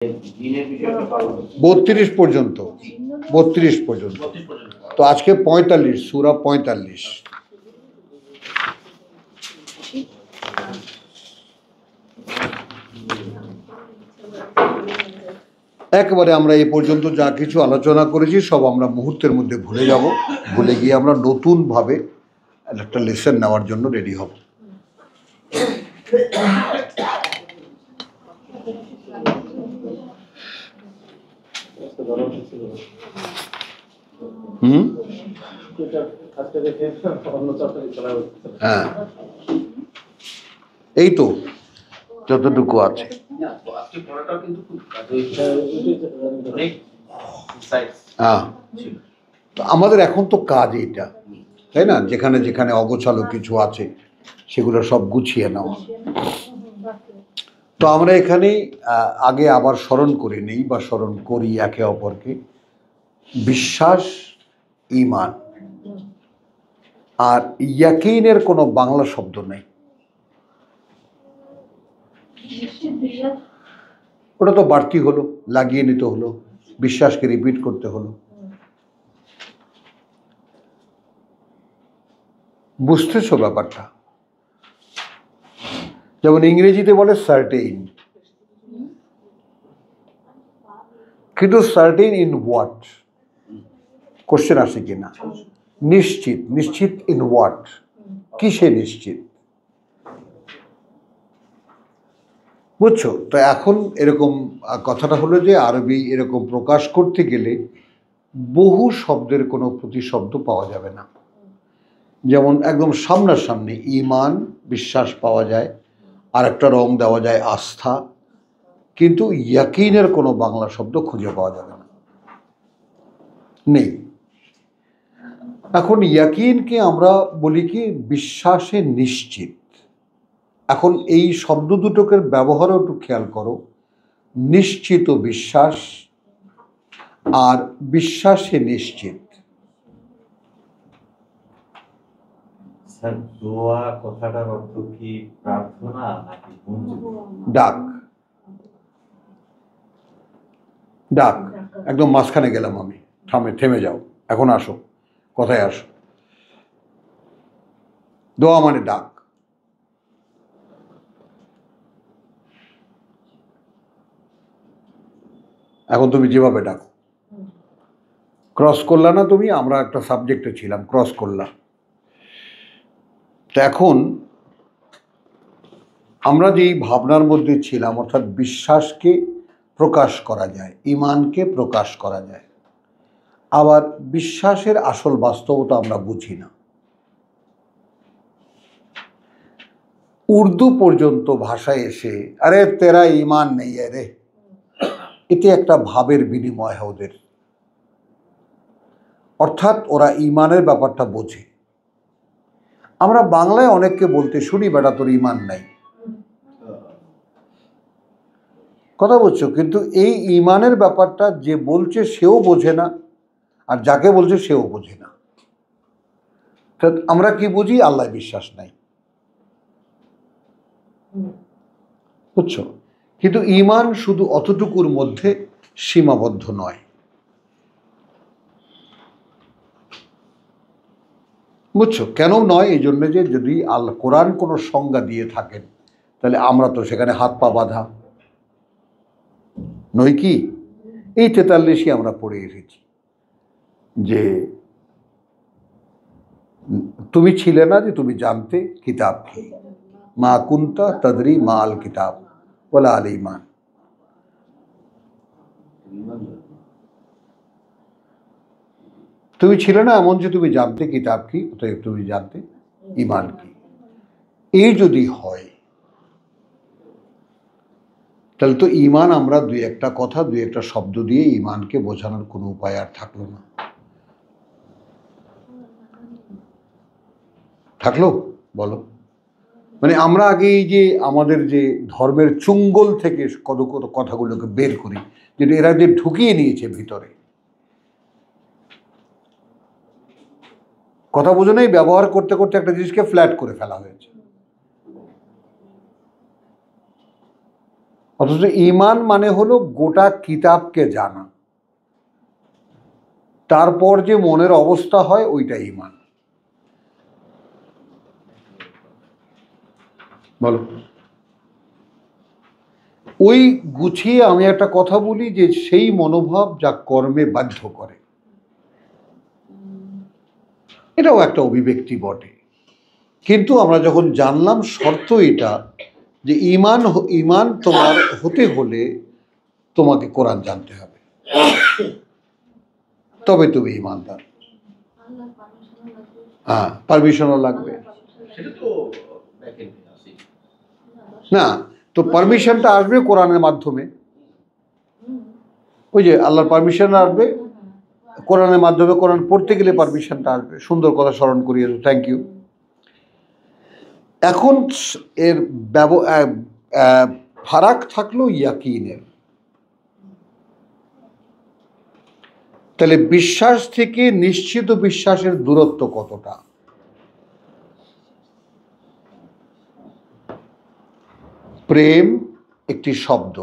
32 পর্যন্ত, 32 পর্যন্ত। তো আজকে 45, সূরা 45। একবারে আমরা এই পর্যন্ত যা কিছু আলোচনা করেছি সব আমরা মুহূর্তের মধ্যে ভুলে যাব, ভুলে গিয়ে আমরা নতুনভাবে একটা লেসন নেওয়ার জন্য রেডি হব। হ্যাঁ, এই তো যতটুকু আছে। হ্যাঁ, আমাদের এখন তো কাজ এইটা, তাই না? যেখানে যেখানে অগোছালো কিছু আছে সেগুলো সব গুছিয়ে নেওয়া। তো আমরা এখানে আগে আবার স্মরণ করে নেই বা স্মরণ করি একে অপরকে। বিশ্বাস, ঈমান আর ইয়াকিনের কোনো বাংলা শব্দ নেই। ওটা তো বাড়তি হলো, লাগিয়ে নিতে হলো, বিশ্বাসকে রিপিট করতে হলো। বুঝতেছো ব্যাপারটা? যেমন ইংরেজিতে বলে সার্টেইন, কিন্তু সার্টেইন ইন হোয়াট? কোশ্চেন আসে কিনা? নিশ্চিত, নিশ্চিত ইন হোয়াট? কিসে নিশ্চিত? বুঝছো তো? এখন এরকম কথাটা হলো যে আরবি এরকম প্রকাশ করতে গেলে বহু শব্দের কোনো প্রতিশব্দ পাওয়া যাবে না। যেমন একদম সামনাসামনি ঈমান, বিশ্বাস পাওয়া যায়, আর একটা রং দেওয়া যায় আস্থা, কিন্তু ইয়াকিনের কোনো বাংলা শব্দ খুঁজে পাওয়া যাবে না, নেই। এখন ইয়াকিনকে আমরা বলি কি বিশ্বাসে নিশ্চিত। এখন এই শব্দ দুটোকে ব্যবহারও একটু খেয়াল করো। নিশ্চিত বিশ্বাস আর বিশ্বাসে নিশ্চিত। দোয়া কথাটার অর্থ কি প্রার্থনা নাকি ডাক? ডাক। একদম মাঝখানে গেলাম আমি, থেমে যাও, এখন আসো, কথায় আসো। দোয়া মানে ডাক। এখন তুমি যেভাবে ডাকো, ক্রস করলা না তুমি? আমরা একটা সাবজেক্টে ছিলাম, ক্রস করলা। তো এখন আমরা যেই ভাবনার মধ্যে ছিলাম, অর্থাৎ বিশ্বাসকে প্রকাশ করা যায়, ঈমানকে প্রকাশ করা যায়, আবার বিশ্বাসের আসল বাস্তবতা আমরা বুঝি না। উর্দু পর্যন্ত ভাষায় এসে আরে তেরা ঈমান নেই রে, এতে একটা ভাবের বিনিময় হয় ওদের। অর্থাৎ ওরা ঈমানের ব্যাপারটা বোঝে। আমরা বাংলায় অনেককে বলতে শুনি বেটা তোর ঈমান নাই, কথা বলছো, কিন্তু এই ঈমানের ব্যাপারটা যে বলছে সেও বোঝে না, আর যাকে বলছে সেও বোঝে না। আমরা কি বুঝি? আল্লাহ বিশ্বাস নাই, বুঝছো? কিন্তু ঈমান শুধু অতটুকুর মধ্যে সীমাবদ্ধ নয়, বুঝছো? কেন নয়? এই জন্য যে যদি আল্লাহ কোরআন কোনো সংজ্ঞা দিয়ে থাকেন তাহলে আমরা তো সেখানে হাত পা বাঁধা নই কি? এই 43ই আমরা পড়ে এসেছি যে তুমি ছিলে না যে তুমি জানতে কিতাব কি, মা কুন্তা তাদরি মা আল কিতাব ওয়ালা আল ঈমান। তুমি ছিলে না এমন যে তুমি জানতে কিতাব কি, অতএব তুমি জানতে ঈমান কি। এই যদি হয় তাহলে তো ঈমান আমরা দুই একটা কথা, দুই একটা শব্দ দিয়ে ঈমানকে বোঝানোর কোনো উপায় আর থাকলো না। থাকলো? বলো। মানে আমরা আগে এই যে আমাদের যে ধর্মের চুঙ্গল থেকে কত কত কথাগুলোকে বের করি, যেটা এরা যে ঢুকিয়ে নিয়েছে ভিতরে, কথা বোঝো নেই, ব্যবহার করতে করতে একটা জিনিসকে ফ্ল্যাট করে ফেলা হয়েছে। অথচ ঈমান মানে হলো গোটা কিতাবকে জানা, তারপর যে মনের অবস্থা হয় ওইটা ঈমান। বলো। ওই গুছিয়ে আমি একটা কথা বলি যে সেই মনোভাব যা কর্মে বাধ্য করে, এটাও একটা অভিব্যক্তি বটে। কিন্তু আমরা যখন জানলাম শর্ত এটা যে ঈমান তোমার হতে হলে তোমাকে কোরআন জানতে হবে, তবে তুমি ঈমানদার। হ্যাঁ, পারমিশনও লাগবে। সেটা তো ব্যাকএন্ডে আছে। না, তো পারমিশনটা আসবে কোরআনের মাধ্যমে। ওই যে আল্লাহর পারমিশন আসবে কোরআনের মাধ্যমে, কোরআন পড়তে গেলে পারমিশনটা আসবে। সুন্দর কথা স্মরণ করিয়েছো, থ্যাংক ইউ। এখন এর ফারাক থাকলো ইয়াকিনের। তাহলে বিশ্বাস থেকে নিশ্চিত বিশ্বাসের দূরত্ব কতটা? প্রেম একটি শব্দ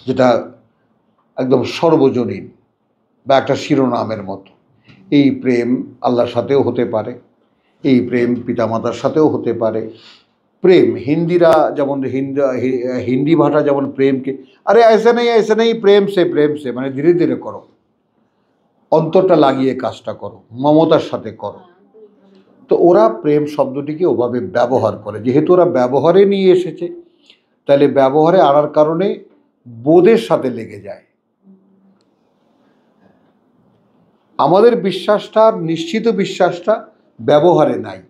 যেটা একদম সর্বজনীন বা একটা শিরোনামের মতো। এই প্রেম আল্লাহর সাথেও হতে পারে, এই প্রেম পিতামাতার সাথেও হতে পারে। প্রেম হিন্দিরা যেমন হিন্দি ভাষা যেমন প্রেমকে আরে ऐसे नहीं প্রেম সে মানে ধীরে ধীরে করো, অন্তরটা লাগিয়ে কাজটা করো, মমতার সাথে করো। তো ওরা প্রেম শব্দটিকে ওভাবে ব্যবহার করে, যেহেতু ওরা ব্যবহারে নিয়ে এসেছে, তাহলে ব্যবহারে আনার কারণে বোধের সাথে লেগে যায়। আমাদের বিশ্বাসটা, নিশ্চিত বিশ্বাসটা ব্যবহারে নাই।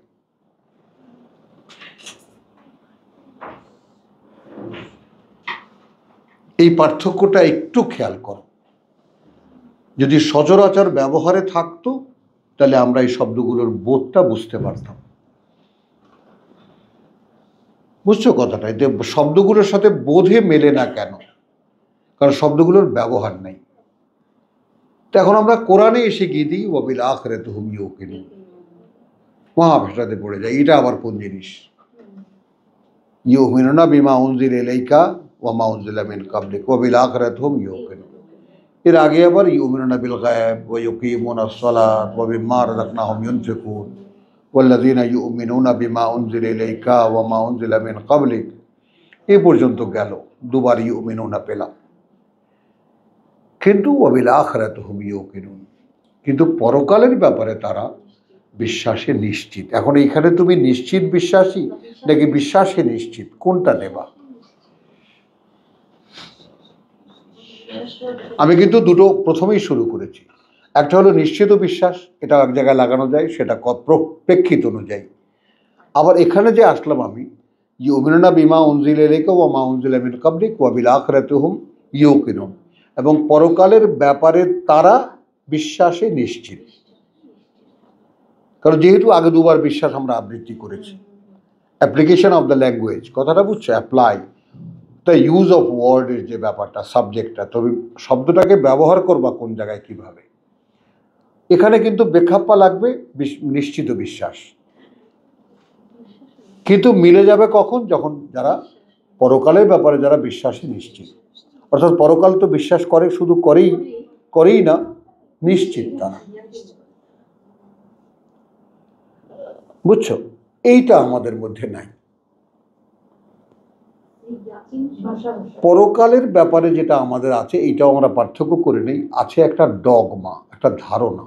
এই পার্থক্যটা একটু খেয়াল করো। যদি সচরাচর ব্যবহারে থাকতো তাহলে আমরা এই শব্দগুলোর বোধটা বুঝতে পারতাম। বুঝছো কথাটা? এতে শব্দগুলোর সাথে বোধে মেলে না কেন? কারণ শব্দগুলোর ব্যবহার নেই। তো এখন আমরা কোরআনে এসে গিয়ে দিই ওয়াবিল আখিরাতি হুম ইউকিনুন, মহাভাষাতে পড়ে যায়। এটা আবার কোন জিনিস? ইউমিনুনা বিমা উনজিলা ইলাইকা ওয়া মা উনজিলা মিন ক্বাবলিক ওয়াবিল আখিরাতি হুম ইউকিনুন। এর আগে আবার ইউমিনুনা বিল গায়ব ওয়া ইউকিমুনাস সালাত ওয়া বিম্মা রাযাকনাহুম ইউনফিকুন ওয়াল্লাযীনা ইউমিনুনা বিমা উনজিলা ইলাইকা ওয়া মা উনজিলা মিন ক্বাবলিক, এই পর্যন্ত গেল। দুবার ইউমিনুনা পেলাম। কিন্তু ওয়াবিল আখিরাতি হুম ইউকিনুন, কিন্তু পরকালের ব্যাপারে তারা বিশ্বাসে নিশ্চিত। এখন এইখানে তুমি নিশ্চিত বিশ্বাসী নাকি বিশ্বাসে নিশ্চিত, কোনটা নেবা? আমি কিন্তু দুটো প্রথমেই শুরু করেছি। একটা হলো নিশ্চিত বিশ্বাস, এটা এক জায়গায় লাগানো যায়, সেটা প্রেক্ষিত অনুযায়ী। আবার এখানে যে আসলাম আমি, ইউমিনুনা বিমা উনজিলা ইলাইকা ওয়া মা উনজিলা মিন ক্বাবলিক ওয়া বিল আখিরাতি হুম ইউকিনুন, এবং পরকালের ব্যাপারে তারা বিশ্বাসে নিশ্চিত। কারণ যেহেতু আগে দুবার বিশ্বাস আমরা আবৃত্তি করেছি, অ্যাপ্লিকেশন অফ দ্য ল্যাঙ্গুয়েজ, কথাটা বুঝছো? অ্যাপ্লাই দ্য ইউজ অফ ওয়ার্ডের যে ব্যাপারটা, সাবজেক্টটা, তবে শব্দটাকে ব্যবহার করবা কোন জায়গায় কিভাবে, এখানে কিন্তু বেখাপ্পা লাগবে নিশ্চিত বিশ্বাস। কিন্তু মিলে যাবে কখন? যখন যারা পরকালের ব্যাপারে যারা বিশ্বাসে নিশ্চিত, অর্থাৎ পরকাল তো বিশ্বাস করে, শুধু করেই না, নিশ্চিত তারা। বুঝছো? এইটা আমাদের মধ্যে নাই। পরকালের ব্যাপারে যেটা আমাদের আছে এইটাও আমরা পার্থক্য করে নেই। আছে একটা ডগমা, একটা ধারণা।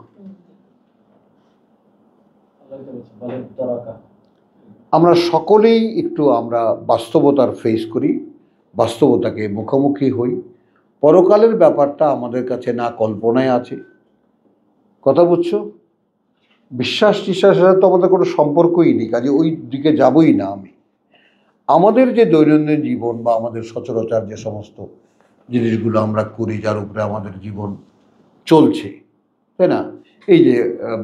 আমরা সকলেই একটু আমরা বাস্তবতার ফেস করি, বাস্তবতাকে মুখোমুখি হই। পরকালের ব্যাপারটা আমাদের কাছে না কল্পনায় আছে, কথা বুঝছো? বিশ্বাস টিশ্বাসের সাথে তো আমাদের কোনো সম্পর্কই নেই, কাজে ওই দিকে যাবই না আমি। আমাদের যে দৈনন্দিন জীবন বা আমাদের সচরাচর যে সমস্ত জিনিসগুলো আমরা করি, যার উপরে আমাদের জীবন চলছে, তাই না? এই যে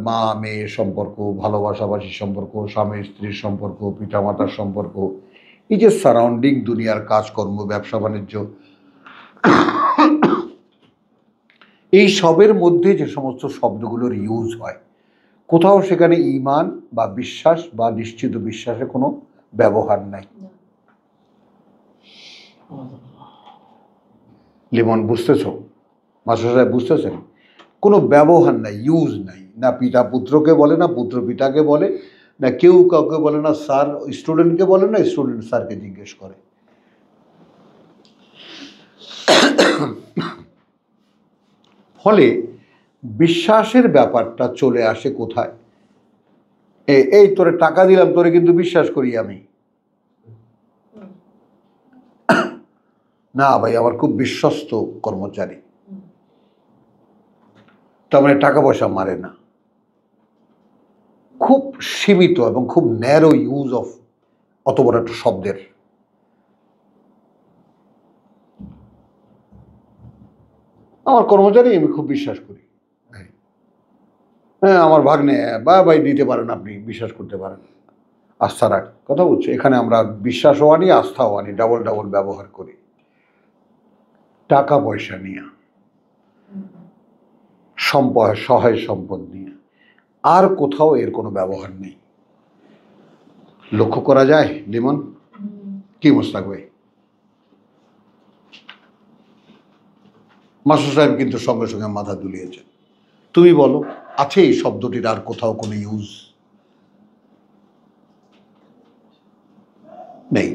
মা মেয়ের সম্পর্ক, ভালোবাসাবাসির সম্পর্ক, স্বামী স্ত্রীর সম্পর্ক, পিতামাতার সম্পর্ক, এই যে সারাউন্ডিং দুনিয়ার কাজকর্ম, ব্যবসা বাণিজ্য, এই সবের মধ্যে যে সমস্ত শব্দগুলোর ইউজ হয়, কোথাও সেখানে ঈমান বা বিশ্বাস বা নিশ্চিত বিশ্বাসের কোনো ব্যবহার নাই। লিমন বুঝতেছ? মাস্টার সাহেব বুঝতেছেন? কোনো ব্যবহার নাই, ইউজ নাই। না পিতা পুত্রকে বলে, না পুত্র পিতাকে বলে, না কেউ কাউকে বলে, না স্যার স্টুডেন্টকে বলে, না স্টুডেন্ট স্যারকে জিজ্ঞেস করে। ফলে বিশ্বাসের ব্যাপারটা চলে আসে কোথায়? এই তোরে টাকা দিলাম, তোরে কিন্তু বিশ্বাস করি আমি। না ভাই, আমার খুব বিশ্বস্ত কর্মচারী, তার মানে টাকা পয়সা মারে না। খুব সীমিত এবং খুব ন্যারো ইউজ অফ অত বড় একটা শব্দের। আমার কর্মচারী আমি খুব বিশ্বাস করি। হ্যাঁ, আমার ভাগ্নে বা ভাই দিতে পারেন, আপনি বিশ্বাস করতে পারেন, আস্থা রাখ। কথা বলছি, এখানে আমরা বিশ্বাসও আনি, আস্থাও আনি, ডাবল ডাবল ব্যবহার করি। টাকা পয়সা নিয়ে, সহায় সম্পদ নিয়ে আর কোথাও এর কোনো ব্যবহার নেই। লক্ষ্য করা যায় লিমন? কি মোস্তাক ভাই? মাস্টার সাহেব কিন্তু সঙ্গে সঙ্গে মাথা দুলিয়েছেন। তুমি বলো, আছে এই শব্দটির আর কোথাও কোনো ইউজ? নেই।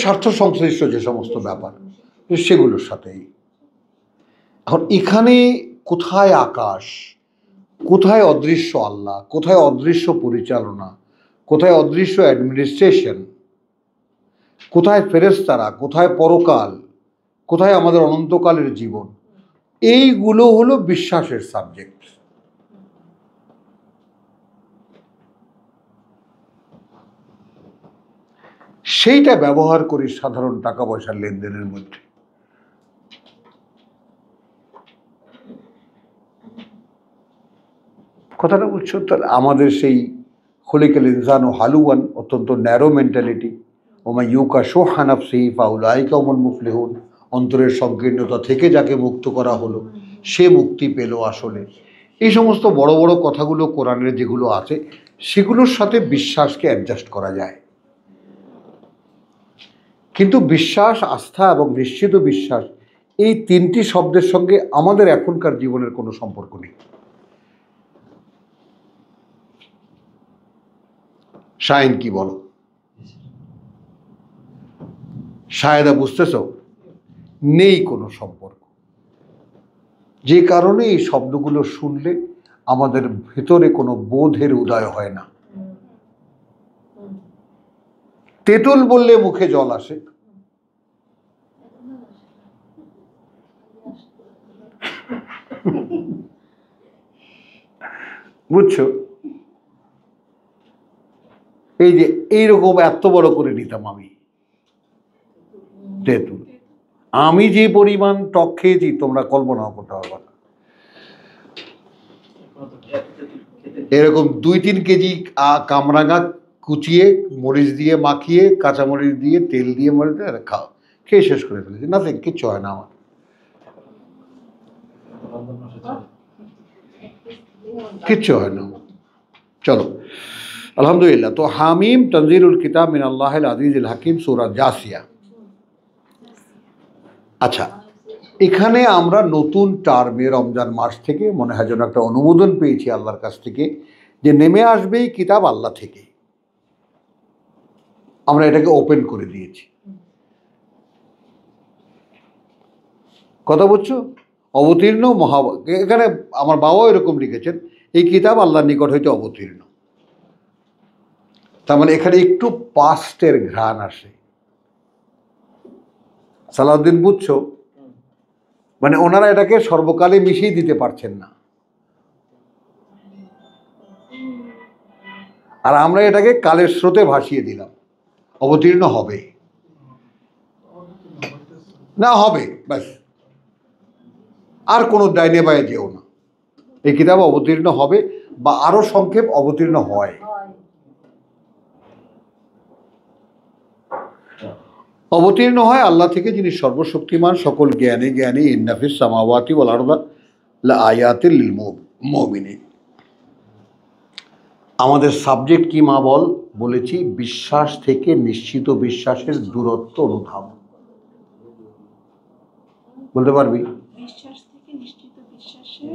স্বার্থ সংশ্লিষ্ট যে সমস্ত ব্যাপার সেগুলোর সাথেই। এখন এখানে কোথায় আকাশ, কোথায় অদৃশ্য আল্লাহ, কোথায় অদৃশ্য পরিচালনা, কোথায় অদৃশ্য অ্যাডমিনিস্ট্রেশন, কোথায় ফেরেশতারা, কোথায় পরকাল, কোথায় আমাদের অনন্তকালের জীবন, এইগুলো হলো বিশ্বাসের সাবজেক্ট। সেইটা ব্যবহার করি সাধারণ টাকা পয়সার লেনদেনের মধ্যে। কথাটা বুঝছো? তাহলে আমাদের সেই খলিকাল ইনসান ও হালুয়ান, অত্যন্ত ন্যারো মেন্টালিটি, ওমা ইউকা শোহা নাফসিহি ফাউলাইকা হুমুল মুফলিহুন, অন্তরের সংকীর্ণতা থেকে যাকে মুক্ত করা হলো সে মুক্তি পেল। আসলে এই সমস্ত বড় বড় কথাগুলো কোরআনের যেগুলো আছে সেগুলোর সাথে বিশ্বাসকে অ্যাডজাস্ট করা যায়, কিন্তু বিশ্বাস, আস্থা এবং নিশ্চিত বিশ্বাস, এই তিনটি শব্দের সঙ্গে আমাদের এখনকার জীবনের কোনো সম্পর্ক নেই। শাহিন কি বলো? শাহেদা বুঝতেছ? নেই কোনো সম্পর্ক। যে কারণে এই শব্দগুলো শুনলে আমাদের ভেতরে কোনো বোধের উদয় হয় না। তেঁতুল বললে মুখে জল আসে, বুঝছো? এই যে এইরকম এত বড় করে নিতাম আমি তেঁতুল, আমি যে পরিমাণ টক খেয়েছি তোমরা কল্পনাও করতে পারবে না। এরকম 2-3 কেজি কামরাঙা কুচিয়ে মরিচ দিয়ে মাখিয়ে, কাঁচামরিচ দিয়ে, তেল দিয়ে মরিচ দিয়ে খাও, খেয়ে শেষ করে ফেলেছি। না, কিচ্ছু হয় না আমার, কিচ্ছু হয় না। চলো, আলহামদুলিল্লাহ। তো হামিম তনজিলুল কিতাব মিন আল্লাহিল আজিজিল হাকিম, সূরা জাসিয়া। আচ্ছা, এখানে আমরা নতুন টার্মে রমজান মাস থেকে মনে হয় যেন একটা অনুমোদন পেয়েছি আল্লাহর কাছ থেকে যে নেমে আসবেই কিতাব আল্লাহ থেকে। আমরা এটাকে ওপেন করে দিয়েছি। কথা বুঝছো? অবতীর্ণ এখানে আমার বাবাও এরকম লিখেছেন, এই কিতাব আল্লাহর নিকট হইতে অবতীর্ণ। তার মানে এখানে একটু পাস্টের ঘ্রাণ আসে। সালাউদ্দিন বুঝছো? মানে ওনারা এটাকে সর্বকালে মিশিয়ে দিতে পারছেন না, আর আমরা এটাকে কালের স্রোতে ভাসিয়ে দিলাম। অবতীর্ণ হবে না, হবে, ব্যাস, আর কোনো ডাইনে বায়ে যেও না। এই কিতাব অবতীর্ণ হবে, বা আরো সংক্ষেপ অবতীর্ণ হয়। অবতীর্ণ হয় আল্লাহ থেকে, যিনি সর্বশক্তিমান, সকল জ্ঞানী জ্ঞানী। ইন্নাফিস সামাওয়াতি ওয়াল আরদা লাআয়াতিল লিল মুমিনিন। আমাদের সাবজেক্ট কি মা বলেছি, বিশ্বাস থেকে নিশ্চিত বিশ্বাসের দূরত্ব অনুধাবন। বলতে পারবি? বিশ্বাস থেকে নিশ্চিত বিশ্বাসে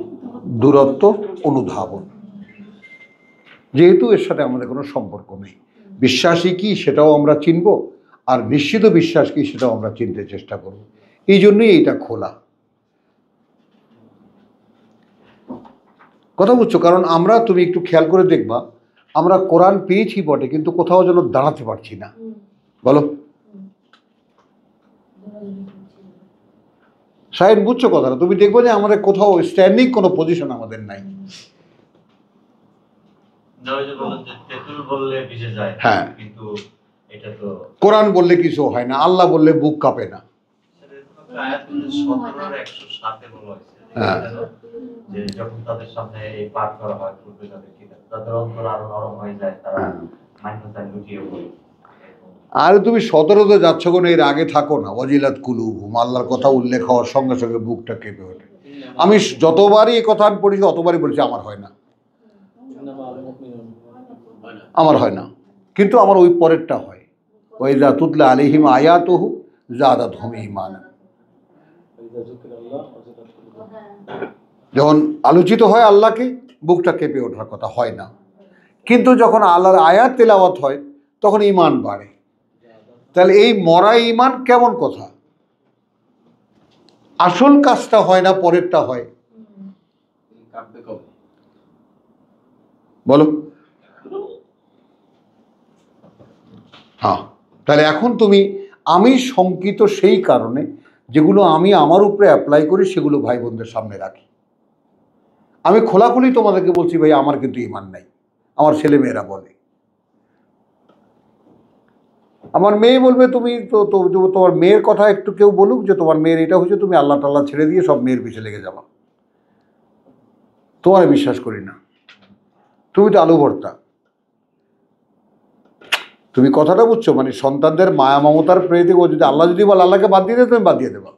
দূরত্ব অনুধাবন। যেহেতু এর সাথে আমাদের কোনো সম্পর্ক নেই, বিশ্বাসী কি সেটাও আমরা চিনব, আর নিশ্চিত বিশ্বাস কি সেটাও আমরা চিনতে চেষ্টা করব। এই জন্যই এইটা খোলা। কথা বুঝছো? কারণ আমরা, তুমি একটু খেয়াল করে দেখবা, আমরা কোরআন পেয়েছি বটে, কিন্তু কোথাও যেন দাঁড়াতে পারছি না। বলো শাহিন, বুঝছো কথাটা? তুমি দেখবো যে আমাদের কোথাও স্ট্যান্ডিং কোনো পজিশন আমাদের নাই। হ্যাঁ, কিন্তু এটা তো কোরআন বললে কিছু হয় না, আল্লাহ বললে বুক কাঁপে না। হ্যাঁ, যে যখন তাদের সামনে এই পাঠ করা হয় তাদের কিতাব, তাদের অন্তর আরো নরম হয়ে যায়, তারা মান্যতায় লুটিয়ে পড়ে। আর তুমি 17-তে যাচ্ছ কোনো, এর আগে থাকো না। ওয়াজিলাত কুলুবুহুম, আল্লাহর কথা উল্লেখ হওয়ার সঙ্গে সঙ্গে বুকটা কেঁপে ওঠে। আমি যতবারই এই কথা পড়েছি অতবারই বলছি আমার হয় না, আমার হয় না। কিন্তু আমার ওই পরেরটা হয়, ওয়াইযা তুতলা আলাইহিম আয়াতুহু যাদাতহুম ঈমানা। যখন আলোচিত হয় আল্লাহকে, বুকটা কেঁপে ওঠার কথা হয় না। কিন্তু যখন আল্লাহর আয়াত তেলাওয়াত হয় তখন ঈমান বাড়ে। তাহলে এই মরা ঈমান কেমন কথা? আসল কাজটা হয় না, পরেরটা হয়। বলো। হ্যাঁ, তাহলে এখন তুমি, আমি শঙ্কিত সেই কারণে যেগুলো আমি আমার উপরে অ্যাপ্লাই করি সেগুলো ভাই বোনদের সামনে রাখি। আমি খোলাখুলি তোমাদেরকে বলছি, ভাই আমার কিন্তু ঈমান নাই। আমার ছেলে মেয়েরা বলে, আমার মেয়ে বলবে, তুমি তো তোমার মেয়ের কথা একটু কেউ বলুক যে তোমার মেয়ের এটা হচ্ছে, তুমি আল্লাহ টাল্লাহ ছেড়ে দিয়ে সব মেয়ের পিছে লেগে যাবা। তোমার বিশ্বাস করি না, তুমি তো আলু ভর্তা। তুমি কথাটা বুঝছো? মানে সন্তানদের মায়া মমতার প্রেরিতে ও যদি আল্লাহ যদি বলে আল্লাহকে বাদ দিয়ে দেবে, তুমি বাদ দিয়ে দেবা।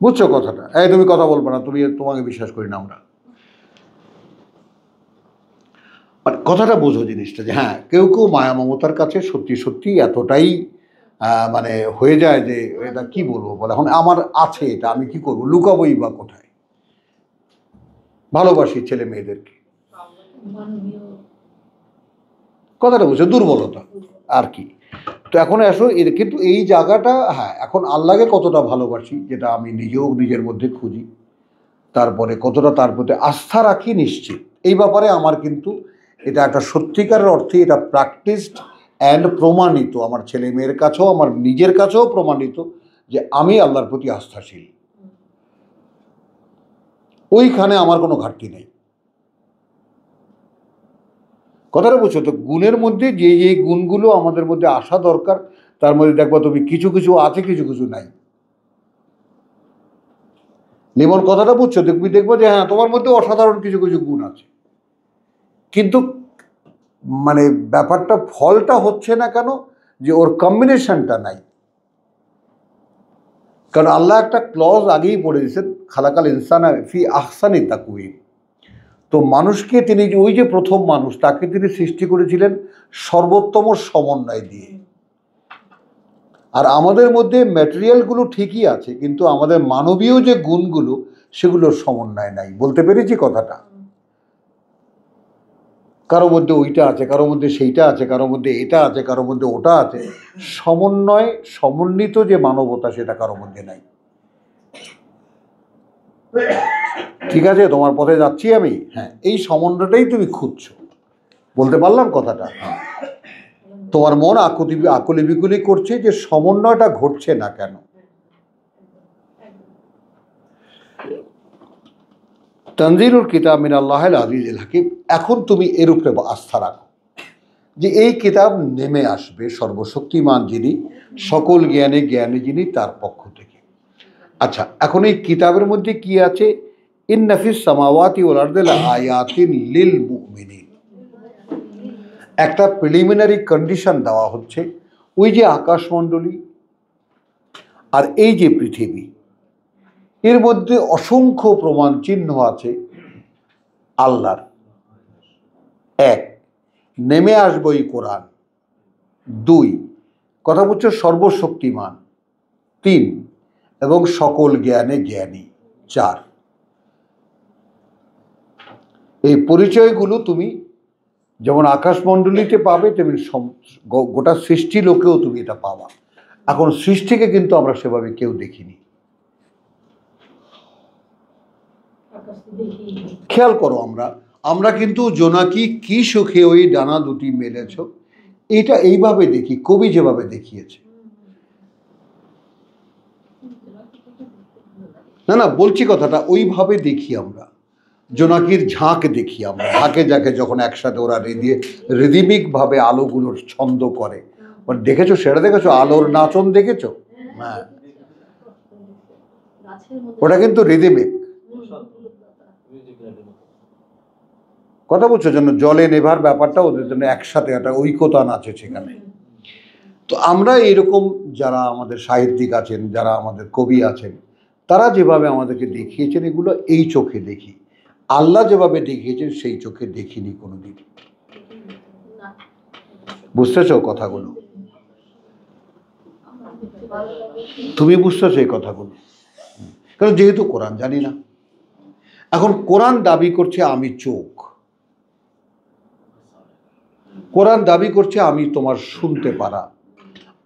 বুঝছো কথাটা? এই তুমি কথা বলবো না, তুমি, তোমাকে বিশ্বাস করি না আমরা। মানে কথাটা বোঝো জিনিসটা, যে হ্যাঁ, কেউ কেউ মায়া মমতার কাছে সত্যি সত্যি এতটাই মানে হয়ে যায় যে এটা কি বলবো, বলে এখন আমার আছে এটা, আমি কি করবো, লুকাবোই বা কোথায়? ভালোবাসি ছেলে মেয়েদেরকে, কথাটা বুঝছো, দুর্বলতা আর কি। তো এখন আসো কিন্তু এই জায়গাটা, হ্যাঁ, এখন আল্লাহকে কতটা ভালোবাসি যেটা আমি নিজেও নিজের মধ্যে খুঁজি, তারপরে কতটা তার প্রতি আস্থা রাখি নিশ্চিত, এই ব্যাপারে আমার কিন্তু এটা একটা সত্যিকারের অর্থে এটা প্র্যাকটিসড অ্যান্ড প্রমাণিত, আমার ছেলে মেয়ের কাছেও আমার নিজের কাছেও প্রমাণিত যে আমি আল্লাহর প্রতি আস্থাশীল। ওইখানে আমার কোনো ঘাটতি নেই। কথাটা বুঝছো তো? গুণের মধ্যে যে যে গুণগুলো আমাদের মধ্যে আসা দরকার, তার মধ্যে দেখবা তুমি কিছু কিছু আছে, কিছু কিছু নাই। নিমন কথাটা বুঝছো? দেখবো যে হ্যাঁ, তোমার মধ্যে অসাধারণ কিছু কিছু গুণ আছে, কিন্তু মানে ব্যাপারটা, ফলটা হচ্ছে না কেন? যে ওর কম্বিনেশনটা নাই। কারণ আল্লাহ একটা ক্লজ আগেই পড়ে দিয়েছেন, খালাকাল ইনসান ফি আহসানি তাকওয়িম। তো মানুষকে তিনি, ওই যে প্রথম মানুষ, তাকে তিনি সৃষ্টি করেছিলেন সর্বোত্তম সমন্বয় দিয়ে। আর আমাদের মধ্যে ম্যাটেরিয়ালগুলো ঠিকই আছে, কিন্তু আমাদের মানবীয় যে গুণগুলো সেগুলোর সমন্বয় নাই। বলতে পেরেছি কথাটা? কারো মধ্যে ওইটা আছে, কারো মধ্যে সেইটা আছে, কারো মধ্যে এটা আছে, কারো মধ্যে ওটা আছে। সমন্বয়, সমন্বিত যে মানবতা, সেটা কারো মধ্যে নাই। ঠিক আছে, তোমার পথে যাচ্ছি আমি। হ্যাঁ, এই সমন্বয়টাই তুমি খুঁজছো। বলতে পারলাম কথাটা? তোমার মন আকুলি বিকুলি করছে যে সমন্বয়টা ঘটছে না কেন। তানজিলুল কিতাব মিনাল্লাহিল আজিজিল হাকিম। এখন তুমি এর উপরে আস্থা রাখো যে এই কিতাব নেমে আসবে সর্বশক্তিমান যিনি, সকল জ্ঞানে জ্ঞানী যিনি, তার পক্ষ থেকে। আচ্ছা, এখন এই কিতাবের মধ্যে কি আছে? ইন্নাফিস সামাওয়াতি ওয়াল আরদি লাআয়াতিন লিল মুমিনিন। একটা প্রিলিমিনারি কন্ডিশন দেওয়া হচ্ছে, ওই যে আকাশমণ্ডলী আর এই যে পৃথিবী, এর মধ্যে অসংখ্য প্রমাণ চিহ্ন আছে আল্লাহর। এক, নেমে আসবে এই কোরআন। দুই, কথা বলছে সর্বশক্তিমান 3 এবং সকল জ্ঞানে জ্ঞানী 4। এই পরিচয়গুলো তুমি যেমন আকাশমণ্ডলীতে পাবে তেমনি গোটা সৃষ্টি লোকেও তুমি এটা পাবা। এখন সৃষ্টিকে কিন্তু আমরা সেভাবে কেউ দেখিনি। খেয়াল করো, আমরা কিন্তু জোনাকি কি সুখে ওই ডানা দুটি মেলেছ, এটা এইভাবে দেখি, কবি যেভাবে দেখিয়েছে। না বলছি কথাটা, ওইভাবে দেখি আমরা। জোনাকির ঝাঁক দেখি আমরা, ঝাঁকে ঝাঁকে যখন একসাথে ওরা রিদিমিক ভাবে আলোগুলোর ছন্দ করে, দেখেছো? সেটা দেখেছো? আলোর নাচন দেখেছো? হ্যাঁ, ওটা কিন্তু রিদিমিক। কথা বলছো জন্য জলে নেভার ব্যাপারটা ওদের জন্য একসাথে একটা ঐক্যতা আছে সেখানে। তো আমরা এরকম যারা আমাদের সাহিত্যিক আছেন, যারা আমাদের কবি আছেন, তারা যেভাবে আমাদেরকে দেখিয়েছেন এগুলো এই চোখে দেখি। আল্লাহ যেভাবে দেখিয়েছেন সেই চোখে দেখিনি কোনোদিন। বুঝতেছো কথাগুলো? তুমি বুঝতেছো এই কথাগুলো? কারণ যেহেতু কোরআন জানি না, এখন কোরআন দাবি করছে আমি চোখ, কোরআন দাবি করছে আমি তোমার শুনতে পারা,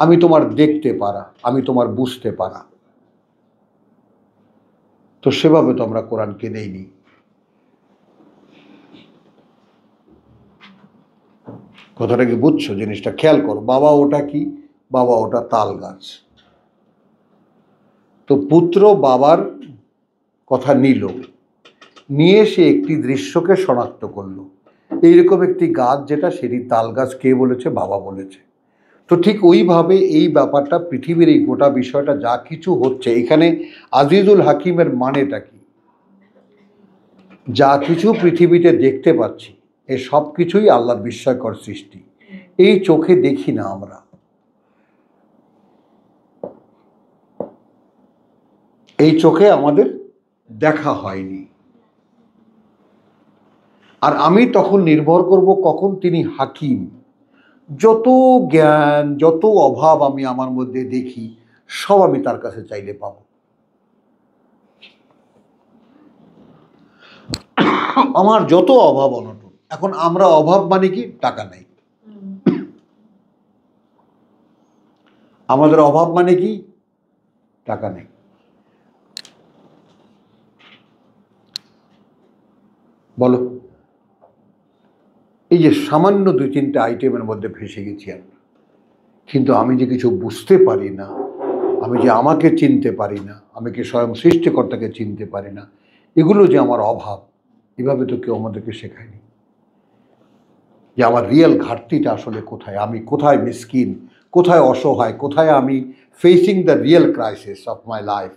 আমি তোমার দেখতে পারা, আমি তোমার বুঝতে পারা। তো সেভাবে তো আমরা কোরআনকে নেইনি। কথাটা কি বুঝছো? জিনিসটা খেয়াল করো। বাবা ওটা কি? বাবা ওটা তাল গাছ। তো পুত্র বাবার কথা নিয়ে সে একটি দৃশ্যকে শনাক্ত করলো, এইরকম একটি গাছ যেটা, সেটি তাল গাছ। কে বলেছে? বাবা বলেছে। তো ঠিক ওইভাবে এই ব্যাপারটা, পৃথিবীর এই গোটা বিষয়টা যা কিছু হচ্ছে এখানে, আজিজুল হাকিমের মানেটা কি? যা কিছু পৃথিবীতে দেখতে পাচ্ছি এ সব কিছুই আল্লাহর বিস্ময়কর সৃষ্টি। এই চোখে দেখি না আমরা, এই চোখে আমাদের দেখা হয়নি। আর আমি তখন নির্ভর করব কখন তিনি হাকিম। যত জ্ঞান, যত অভাব আমি আমার মধ্যে দেখি, সব আমি তার কাছে চাইলে পাবো। আমার যত অভাব অনটন, এখন আমরা অভাব মানে কি? টাকা নাই। আমাদের অভাব মানে কি? টাকা নেই। বলো, এই যে সামান্য 2-3টা আইটেমের মধ্যে ফেসে গেছি আমরা, কিন্তু আমি যে কিছু বুঝতে পারি না, আমি যে আমাকে চিনতে পারি না, আমি কি স্বয়ং সৃষ্টিকর্তাকে চিনতে পারি না, এগুলো যে আমার অভাব, এভাবে তো কেউ আমাদেরকে শেখায়নি যে আমার রিয়েল ঘাটতিটা আসলে কোথায়, আমি কোথায় মিসকিন, কোথায় অসহায়, কোথায় আমি facing the real crisis of my life.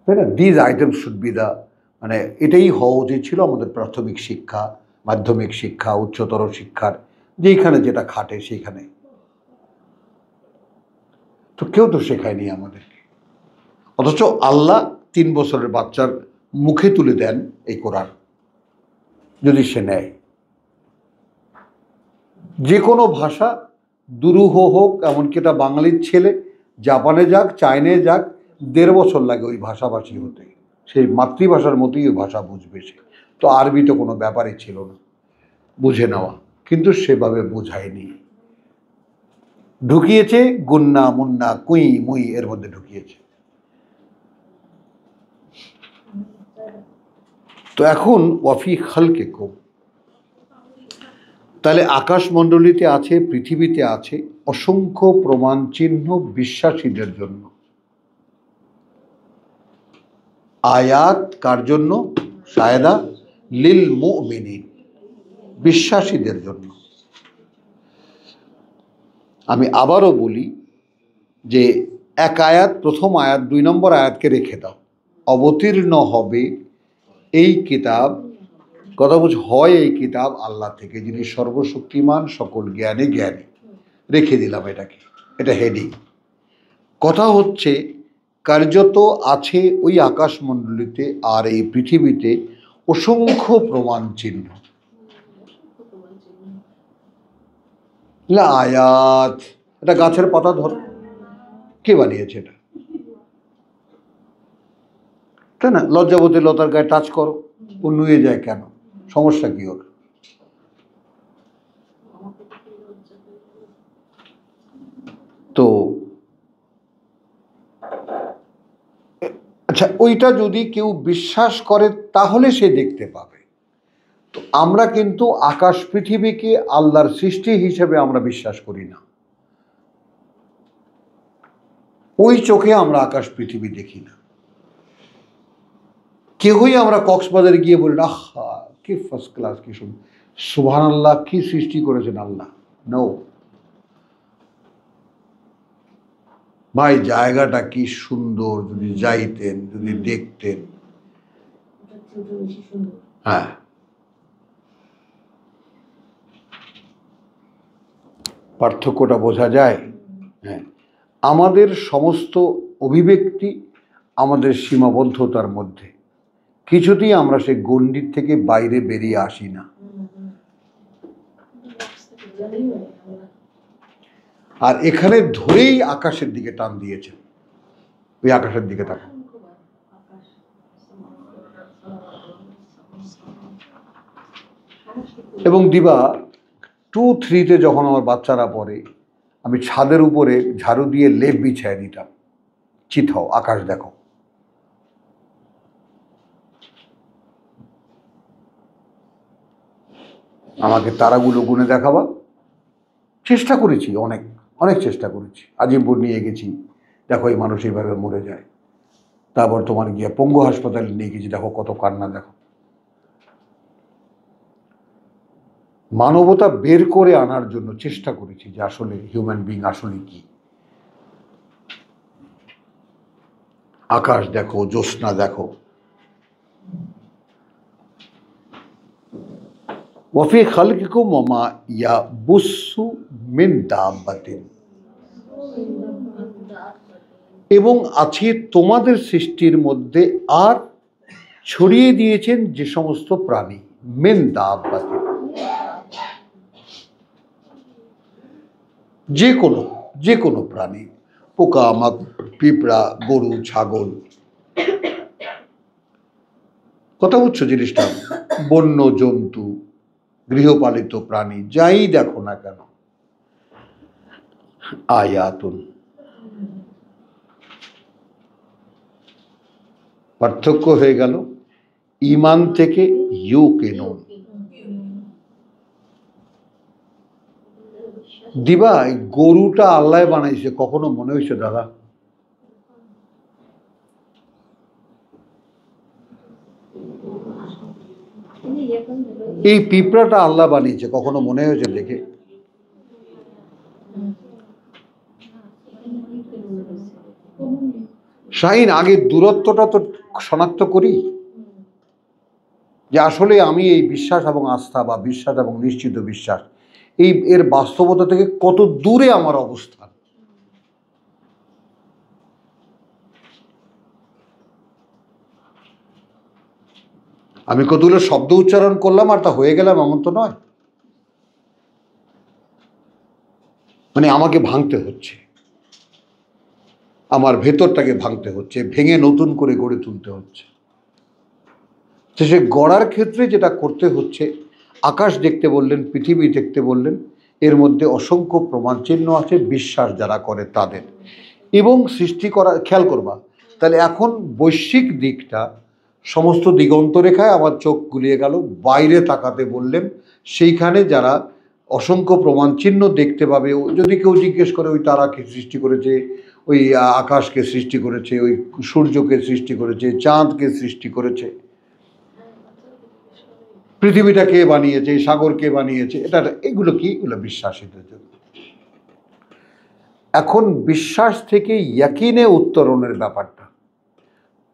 তাই না? These item should be the, মানে এটাই হওয়া উচিত ছিল আমাদের প্রাথমিক শিক্ষা, মাধ্যমিক শিক্ষা, উচ্চতর শিক্ষার যেইখানে যেটা খাটে সেইখানে। তো কেউ তো শেখায়নি আমাদেরকে। অথচ আল্লাহ 3 বছরের বাচ্চার মুখে তুলে দেন এই কোরআন, যদি সে নেয়। যে কোনো ভাষা দুরূহ হোক, এমনকি এটা বাঙালির ছেলে জাপানে যাক, চায়নায় যাক, 1.5 বছর লাগে ওই ভাষাভাষী হতে, সেই মাতৃভাষার মতোই ওই ভাষা বুঝবে সে। তো আরবি তো কোনো ব্যাপারই ছিল না বুঝে নেওয়া, কিন্তু সেভাবে বোঝায়নি। ঢুকিয়েছে গুন্না মুন্না কুই মুই, এর মধ্যে ঢুকিয়েছে। তো এখন ওয়াফি খালকিকুম, তাহলে আকাশমণ্ডলীতে আছে, পৃথিবীতে আছে অসংখ্য প্রমাণ চিহ্ন বিশ্বাসীদের জন্য। আয়াত কার জন্য? শায়দা লিল মুমিনিন, বিশ্বাসীদের জন্য। আমি আবারও বলি যে এক আয়াত, প্রথম আয়াত, 2 নম্বর আয়াতকে রেখে দাও। অবতীর্ণ হবে এই কিতাব, কথা বলছে হয় এই কিতাব আল্লাহ থেকে, যিনি সর্বশক্তিমান, সকল জ্ঞানে জ্ঞানী। রেখে দিলাম এটাকে, এটা হেডিং। কথা হচ্ছে কার্যত আছে ওই আকাশমণ্ডলীতে আর এই পৃথিবীতে অসংখ্য প্রমাণ চিহ্ন। না আয়াত, এটা গাছের পাতা ধরো, কে বানিয়েছে এটা? তাই না? লজ্জাবতী লতার গায়ে টাচ করো, ও নুয়ে যায় কেন? সমস্যা কি ওর? তো আচ্ছা, ওইটা যদি কেউ বিশ্বাস করে তাহলে সে দেখতে পাবে। তো আমরা কিন্তু আকাশ পৃথিবীকে আল্লাহর সৃষ্টি হিসেবে আমরা বিশ্বাস করি না। ওই চোখে আমরা আকাশ পৃথিবী দেখি না। কেউই আমরা কক্সবাজারে গিয়ে বলি না কি ফার্স্ট ক্লাস, কি সুন্দর, সুবহানাল্লাহ, কি সৃষ্টি করেছেন আল্লাহ। নো ভাই, জায়গাটা কি সুন্দর, যদি যাইতেন, যদি দেখতেন। হ্যাঁ, পার্থক্যটা বোঝা যায়। হ্যাঁ, আমাদের সমস্ত অভিব্যক্তি আমাদের সীমাবদ্ধতার মধ্যে, কিছুতেই আমরা সেই গণ্ডির থেকে বাইরে বেরিয়ে আসি না। আর এখানে ধরেই আকাশের দিকে টান দিয়েছেন। ওই আকাশের দিকে তাকান। এবং দিবা 2-3-তে যখন আমার বাচ্চারা পড়ে, আমি ছাদের উপরে ঝাড়ু দিয়ে লেপ বিছায় দিতাম, চিথাও আকাশ দেখো। আমাকে তারাগুলো গুনে দেখাবা, চেষ্টা করেছি, অনেক অনেক চেষ্টা করেছি। আজিমপুর নিয়ে গেছি, দেখো এই মানুষ এইভাবে মরে যায়। তারপর তোমার গিয়ে পঙ্গু হাসপাতালে নিয়ে গেছি, দেখো কত কান্না, দেখো। মানবতা বের করে আনার জন্য চেষ্টা করেছি যে আসলে হিউম্যান বিং আসলে কি। আকাশ দেখো, জ্যোৎস্না দেখো। ওয়াফি খালকিকুম ওয়া মা ইয়াবুসসু মিন দাব্বাতিন, এবং আছে তোমাদের সৃষ্টির মধ্যে আর ছড়িয়ে দিয়েছেন যে সমস্ত প্রাণী, মিন দাব্বাতিন, যে কোনো প্রাণী, পোকা মাকড়, পিঁপড়া, গরু, ছাগল, কথা বুঝছো জিনিসটা? বন্য জন্তু, গৃহপালিত প্রাণী, যাই দেখো না কেন, আয়াতুন। পার্থক্য হয়ে গেল ঈমান থেকে ইউকিনুন। দিবা, গরুটা আল্লাহ বানাইছে, কখনো মনে হয়েছে দাদা? এই পিঁপড়াটা আল্লাহ বানিয়েছে, কখনো মনে হয়েছে দেখে? শাহিন, আগে দূরত্বটা তো শনাক্ত করি, যে আসলে আমি এই বিশ্বাস এবং আস্থা, বা বিশ্বাস এবং নিশ্চিত বিশ্বাস, এর বাস্তবতা থেকে কত দূরে আমার অবস্থান। আমি কতগুলো শব্দ উচ্চারণ করলাম আর তা হয়ে গেলাম, এমন তো নয়। মানে আমাকে ভাঙতে হচ্ছে, আমার ভেতরটাকে ভাঙতে হচ্ছে, ভেঙে নতুন করে গড়ে তুলতে হচ্ছে। সে গড়ার ক্ষেত্রে যেটা করতে হচ্ছে, আকাশ দেখতে বললেন, পৃথিবী দেখতে বললেন, এর মধ্যে অসংখ্য প্রমাণ চিহ্ন আছে বিশ্বাস যারা করে তাদের, এবং সৃষ্টি করা। খেয়াল করবা, তাহলে এখন বৈশ্বিক দিকটা সমস্ত দিগন্তরেখায় আমার চোখ গুলিয়ে গেল। বাইরে তাকাতে বললেন, সেইখানে যারা অসংখ্য প্রমাণ চিহ্ন দেখতে পাবে। যদি কেউ জিজ্ঞেস করে ওই তারাকে সৃষ্টি করেছে, ওই আকাশকে সৃষ্টি করেছে, ওই সূর্যকে সৃষ্টি করেছে, চাঁদকে সৃষ্টি করেছে, পৃথিবীটা কে বানিয়েছে, সাগর কে বানিয়েছে, এগুলো কি? এগুলো বিশ্বাসীদের জন্য। এখন বিশ্বাস থেকে ইয়াকিনে উত্তরণের ব্যাপারটা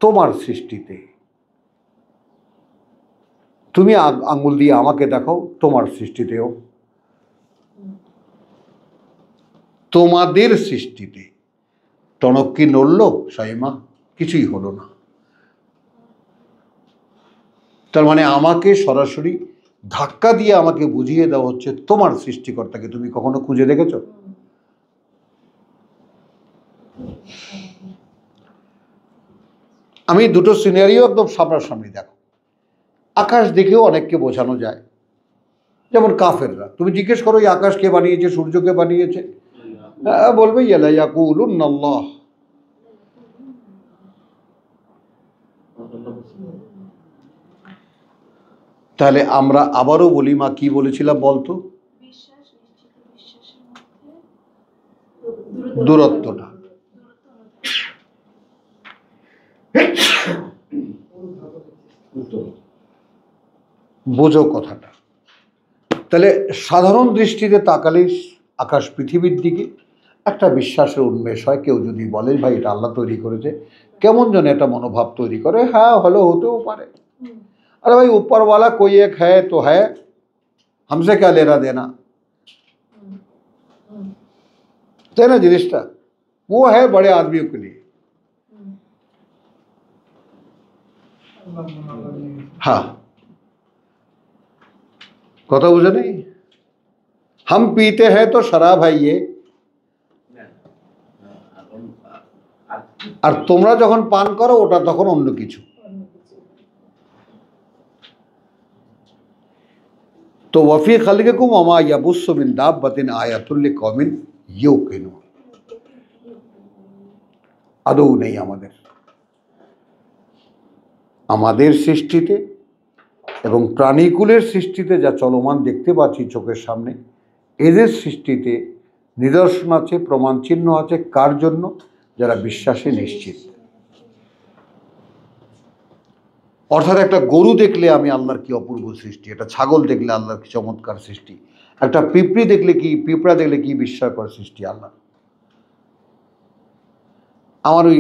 তোমার সৃষ্টিতে। তুমি আঙ্গুল দিয়ে আমাকে দেখাও, তোমার সৃষ্টিতেও, তোমাদের সৃষ্টিতে টনক কি নড়ল সাইমা? কিছুই হলো না। তার মানে আমাকে সরাসরি ধাক্কা দিয়ে আমাকে বুঝিয়ে দেওয়া হচ্ছে তোমার সৃষ্টিকর্তাকে তুমি কখনো খুঁজে দেখেছো? আমি দুটো সিনারিও একদম সামনাসামনি দেখো। আকাশ দেখেও অনেককে বোঝানো যায়, যেমন কাফেররা। তুমি জিজ্ঞেস করো এই আকাশ কে বানিয়েছে, সূর্যকে বানিয়েছে, বলবে ইয়ালা ইয়াকুলুনাল্লাহ। তাহলে আমরা আবারও বলি, মা কি বলেছিলাম বলতো? বিশ্বাস নিশ্চিত বিশ্বাসের মধ্যে দূরত্বটা। বোঝো কথাটা। তাহলে সাধারণ দৃষ্টিতে তাকালে আকাশ পৃথিবীর দিকে একটা বিশ্বাসের উন্মেষ হয়। কেউ যদি বলে ভাই এটা আল্লাহ তৈরি করেছে, কেমন যেন একটা মনোভাব তৈরি করে, হ্যাঁ হলো, হতেও পারে। अरे भाई ऊपर वाला कोई एक है तो है, हमसे क्या लेना देना, তাই না জিনিসটা? वो है बड़े आदमियों के लिए। हाँ, কথা বুঝে নেই? हम पीते हैं तो शराब है ये, আর তোমরা যখন পান করো ওটা তখন অন্য কিছু। তো ওয়াফি খালিকুম ওমা ইয়াবুসসু মিন দাব্বাতিন আয়াতুল লিকওমিন ইউকিনুন। আদৌ নেই আমাদের সৃষ্টিতে এবং প্রাণীকুলের সৃষ্টিতে যা চলমান দেখতে পাচ্ছি চোখের সামনে, এদের সৃষ্টিতে নিদর্শন আছে, প্রমাণ চিহ্ন আছে। কার জন্য? যারা বিশ্বাসে নিশ্চিত। অর্থাৎ একটা গরু দেখলে আমি আল্লাহর কি অপূর্ব সৃষ্টি, একটা ছাগল দেখলে আল্লাহর কি চমৎকার সৃষ্টি, একটা পিঁপড়া দেখলে কি বিস্ময়কর সৃষ্টি আল্লাহ। আমার ওই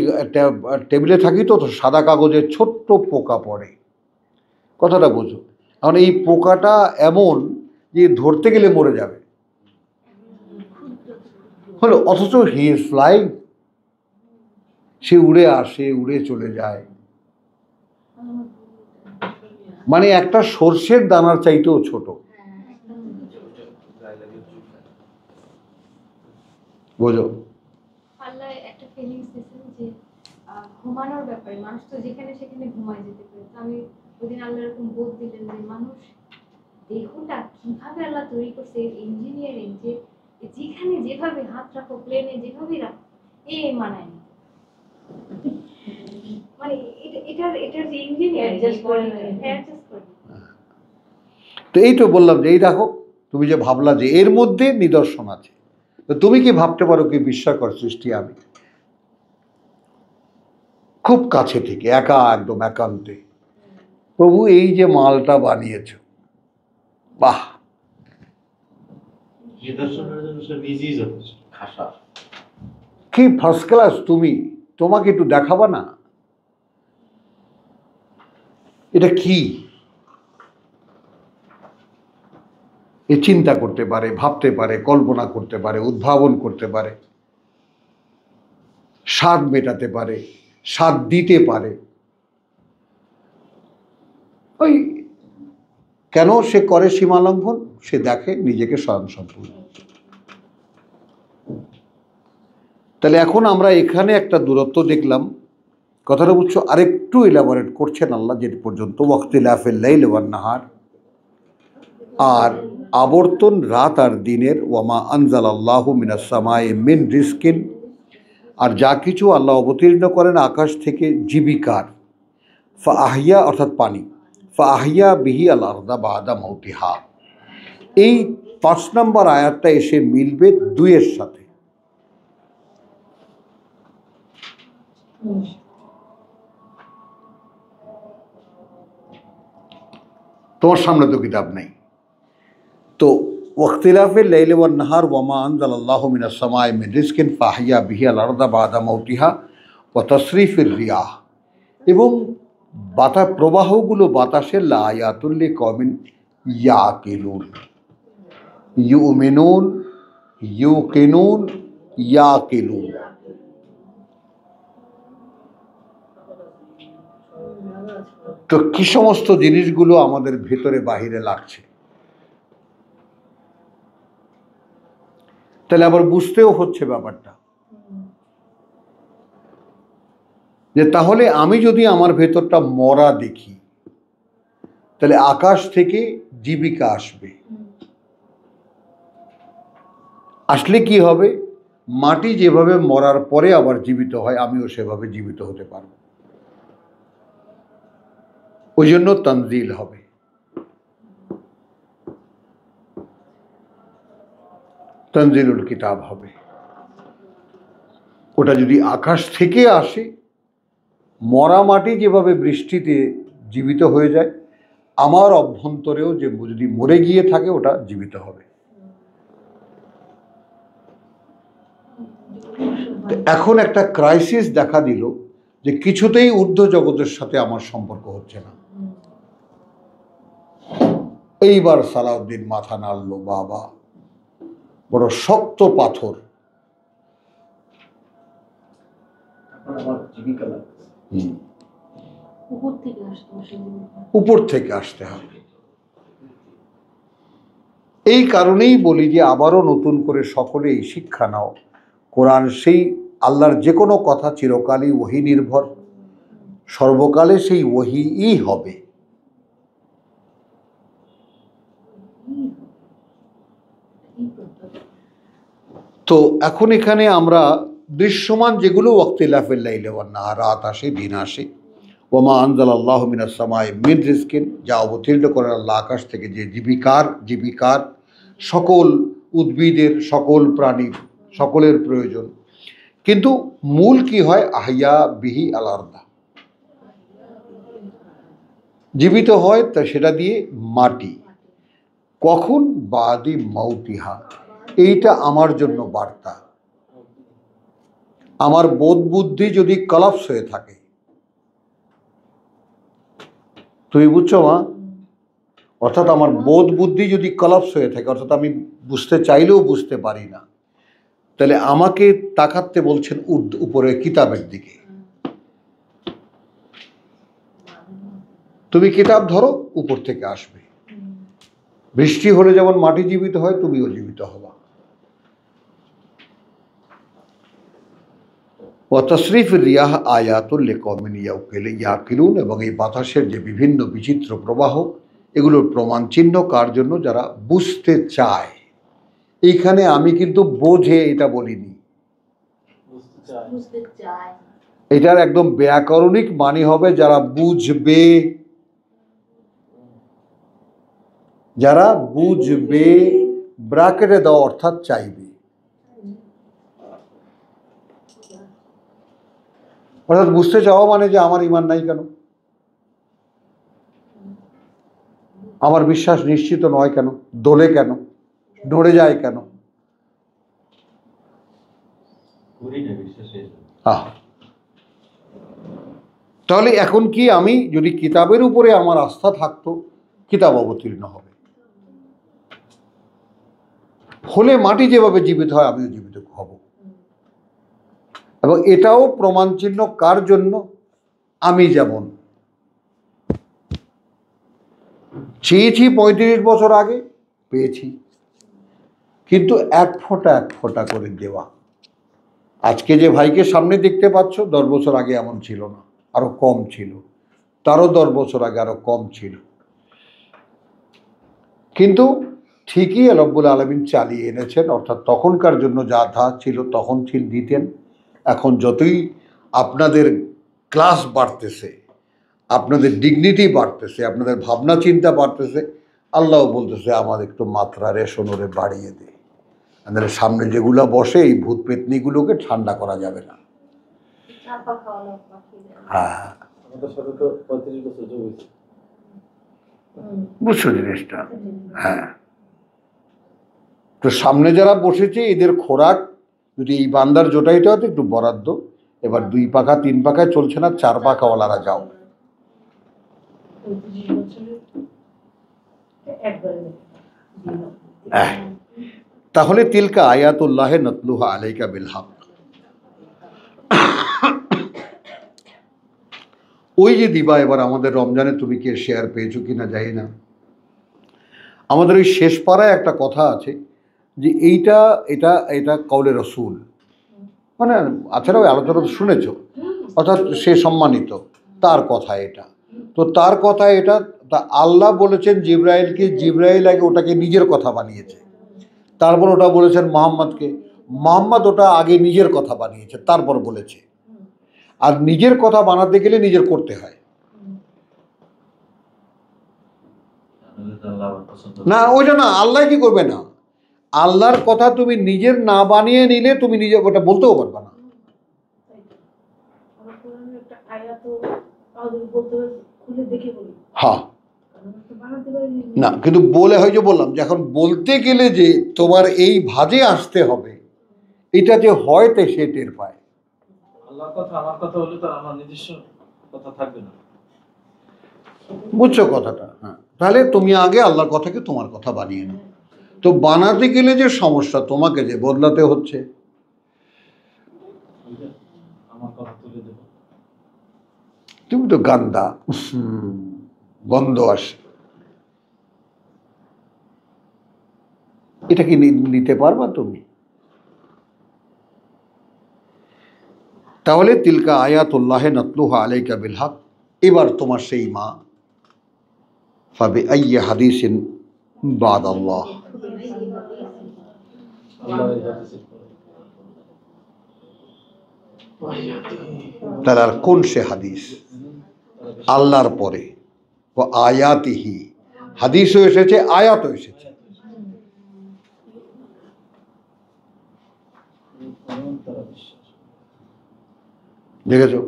টেবিলে থাকি তো সাদা কাগজের ছোট্ট পোকা পড়ে, কথাটা বোঝো। এখন এই পোকাটা এমন যে ধরতে গেলে মরে যাবে, হলো, অথচ হি ইজ ফ্লাইং, সে উড়ে আসে, উড়ে চলে যায়। মানে একটা সর্ষের দানার চাইতেও ছোট, বোঝো? আল্লাহ একটা ফিলিংস দিয়েছেন যে ঘুমানোর ব্যাপারে, মানুষ তো যেখানে সেখানে ঘুমায় যেতে পারে। তো আমি ওইদিন আল্লাহ এরকম বোধ দিলেন যে মানুষ দেহটা কিভাবে আল্লাহ তৈরি করছে, ইঞ্জিনিয়ারিং, যে যেখানে যেভাবে হাত রাখো, প্লেনে যেভাবে রাখো, মানায় না। মানে এটার যে ইঞ্জিনিয়ারিং তো এই তো বললাম যে এই দেখো, তুমি যে ভাবলা যে এর মধ্যে নিদর্শন আছে, তো তুমি কি ভাবতে পারো কি বিস্ময়কর সৃষ্টি আমি? খুব কাছে থেকে একা, একদম একান্তে প্রভু এই যে মালটা বানিয়েছ, বাহ, কি ফার্স্ট ক্লাস। তোমাকে একটু দেখাবা না এটা কি? এ চিন্তা করতে পারে, ভাবতে পারে, কল্পনা করতে পারে, উদ্ভাবন করতে পারে, স্বাদ মেটাতে পারে, স্বাদ দিতে পারে। ওই কেন সে করে সীমালঙ্ঘন? সে দেখে নিজেকে স্বয়ংসম্পূর্ণ। তাহলে এখন আমরা এখানে একটা দূরত্ব দেখলাম, কথাটা বুঝছো? আরেকটু ইলাবোরেট করছেন আল্লাহ যে পর্যন্ত ওয়াক্তিলাফিল লাইল ওয়ান নাহার, আর আবর্তন রাত আর দিনের, ওয়ামা আনজালাল্লাহু মিনাস সামাই মিন রিজকিন, আর যা কিছু আল্লাহ অবতীর্ণ করেন আকাশ থেকে জীবিকার, ফাহিয়া অর্থাৎ পানি, ফাহিয়া বিহি আল আরদা বাদা মাউতিহা। এই 5 নম্বর আয়াতটা এসে মিলবে 2-এর সাথে। তোমার সামনে তো কিতাব নেই। তো ওয়াক্তিলাফিল লাইলি ওয়ান নাহার ওয়ামা আনজালাল্লাহু মিনাস সামাই মিন রিজকিন ফাহিয়া বিহি আল আরদা বাদা মাউতিহা ওয়া তাসরিফির রিয়াহ, এবং প্রবাহগুলো বাতাসের লায়াতুল লিকওমিন ইয়াকিলুন, ইউমিনুন, ইউকিনুন, ইয়াকিলুন। তো কি সমস্ত জিনিসগুলো আমাদের ভেতরে বাহিরে লাগছে তাহলে আবার বুঝতেও হচ্ছে ব্যাপারটা, যে তাহলে আমি যদি আমার ভেতরটা মরা দেখি, তাহলে আকাশ থেকে জীবিকা আসবে। আসলে কি হবে, মাটি যেভাবে মরার পরে আবার জীবিত হয়, আমিও সেভাবে জীবিত হতে পারব। ওই জন্য তানজিল হবে। তানজিলুল কিতাব হবে। ওটা যদি আকাশ থেকে আসে, মরা মাটি যেভাবে বৃষ্টিতে জীবিত হয়ে যায়, আমার অভ্যন্তরেও যে যদি মরে গিয়ে থাকে ওটা জীবিত হবে। এখন একটা ক্রাইসিস দেখা দিল যে কিছুতেই ঊর্ধ্ব জগতের সাথে আমার সম্পর্ক হচ্ছে না। এইবার সালাউদ্দিন মাথা নাড়লো, বাবা বড় শক্ত পাথর। উপর থেকে আসতে হবে। এই কারণেই বলি যে আবারও নতুন করে সকলে এই শিক্ষা নাও। কোরআন সেই আল্লাহর যে কোনো কথা চিরকালই ওহী নির্ভর, সর্বকালে সেই ওহীই হবে। তো এখন এখানে আমরা দৃশ্যমান যেগুলো ওয়াক্তিলাফিল লাইলি ওয়ান নাহার, রাত আসে দিন আসে, ওমা আনজালাল্লাহু মিনাস সামাই মিন রিজকিন, যা অবতীর্ণ করেন আল্লাহ আকাশ থেকে, যে জীবিকার সকল উদ্ভিদের, সকল প্রাণীর, সকলের প্রয়োজন। কিন্তু মূল কি হয়, আহিয়া বিহি আল আরদা, জীবিত হয় তা সেটা দিয়ে মাটি। কখন, বাদি মাউতিহা। এইটা আমার জন্য বার্তা। আমার বোধ বুদ্ধি যদি কলাপস হয়ে থাকে, তুমি বুঝছো মা, অর্থাৎ আমার বোধ বুদ্ধি যদি কলাপস হয়ে থাকে, অর্থাৎ আমি বুঝতে চাইলেও বুঝতে পারি না, তাহলে আমাকে তাকাতে বলছেন উপরে কিতাবের দিকে। তুমি কিতাব ধরো, উপর থেকে আসবে। বৃষ্টি হলে যেমন মাটি জীবিত হয়, তুমিও জীবিত হবা। ওয়াতাসরিফ রিয়াহ আয়াতুল লিকওমিন ইয়াকিলুন, এবং এই বাতাসের যে বিভিন্ন বিচিত্র প্রবাহ, এগুলোর প্রমাণ চিহ্ন কার জন্য, যারা বুঝতে চায়। এইখানে আমি কিন্তু বোঝে এটা বলিনি, এটার একদম ব্যাকরণিক মানে হবে যারা বুঝবে, যারা বুঝবে, ব্র্যাকেটে দাও, অর্থাৎ চাইবে। অর্থাৎ বুঝতে চাওয়া মানে যে আমার ঈমান নাই কেন, আমার বিশ্বাস নিশ্চিত নয় কেন, দোলে কেন, নড়ে যায় কেন। তাহলে এখন কি, আমি যদি কিতাবের উপরে আমার আস্থা থাকতো, কিতাব অবতীর্ণ হবে, হলে মাটি যেভাবে জীবিত হয় আমিও জীবিত হব। এবং এটাও প্রমাণ চিহ্ন কার জন্য, আমি যেমন চেয়েছি 35 বছর আগে, পেয়েছি, কিন্তু এক ফোঁটা করে দেওয়া। আজকে যে ভাইকে সামনে দেখতে পাচ্ছ, 10 বছর আগে এমন ছিল না, আরো কম ছিল, তারও 10 বছর আগে আরো কম ছিল। কিন্তু ঠিকই রব্বুল আলামিন চালিয়ে এনেছেন। অর্থাৎ তখনকার জন্য যা ছিল তখন দিতেন। এখন যতই আপনাদের ক্লাস বাড়তেছে, আপনাদের ডিগনিটি বাড়তেছে, আপনাদের ভাবনা চিন্তা বাড়তেছে, আল্লাহ বলতেছে আমার একটু মাত্রা রেশনরে বাড়িয়ে দে। আমাদের সামনে যেগুলো বসে, এই ভূত পেতনিগুলোকে ঠান্ডা করা যাবে না। হ্যাঁ, বুঝছো জিনিসটা? হ্যাঁ, তো সামনে যারা বসেছে এদের খোরাক যদি এই বান্দার জোটাইটা হতো একটু বরাদ্দ, এবার 2 পাখা 3 পাখায় চলছে না, 4 পাখাওয়ালারা যাও। তাহলে তিলকা আয়াতুল্লাহে নাতলুহা আলাইকা বিল হক। ওই যে দিবা, এবার আমাদের রমজানে তুমি কি শেয়ার পেয়েছো কিনা জানি না, আমাদের ওই শেষ পাড়ায় একটা কথা আছে যে এইটা এটা এটা কওলে রসুল, মানে আছাড়াও আলোচনা তো শুনেছ, অর্থাৎ সে সম্মানিত, তার কথা এটা। তো তার কথা এটা, তা আল্লাহ বলেছেন জিব্রাইলকে, জিব্রাইল আগে ওটাকে নিজের কথা বানিয়েছে, তারপর ওটা বলেছেন মোহাম্মদকে, মোহাম্মদ ওটা আগে নিজের কথা বানিয়েছে তারপর বলেছে। আর নিজের কথা বানাতে গেলে নিজের করতে হয়। না ওইটা না, আল্লাহ কি করবে না, আল্লাহর কথা তুমি নিজের না বানিয়ে নিলে তুমি নিজে ওটা বলতেও পারবে না। হ্যাঁ না, কিন্তু বলে হয় যে বললাম যে এখন বলতে গেলে যে তোমার এই ভাজে আসতে হবে, এটা যে হয়তো সে টের পায়। আল্লাহর কথা আমার কথা হলে তো আমার নিজস্ব কথা থাকবে না। বুঝছো কথাটা? হ্যাঁ, তাহলে তুমি আগে আল্লাহর কথাকে তোমার কথা বানিয়ে নাও। তো বানাতে গেলে যে সমস্যা, তোমাকে যে বদলাতে হচ্ছে। আমার কথা তুলে দেব, তুমি তো গান্দা, গন্ধ আসে, এটা কি নিতে পারবা তুমি? তাহলে তিলকা আয়াতুল্লাহ নাতলুহা আলাইকা বিল হক। এবার তোমার সেই মা, ফাবি আইয়ি হাদিসিন বাদাল্লাহ, আল্লাহর হাদিসের পরে। তাহলে আর কোন সে হাদিস? আল্লাহর পরে ও আয়াতিহি, হাদিসও এসেছে, আয়াতও এসেছে। তারা বিশ্বাস দেখেছো?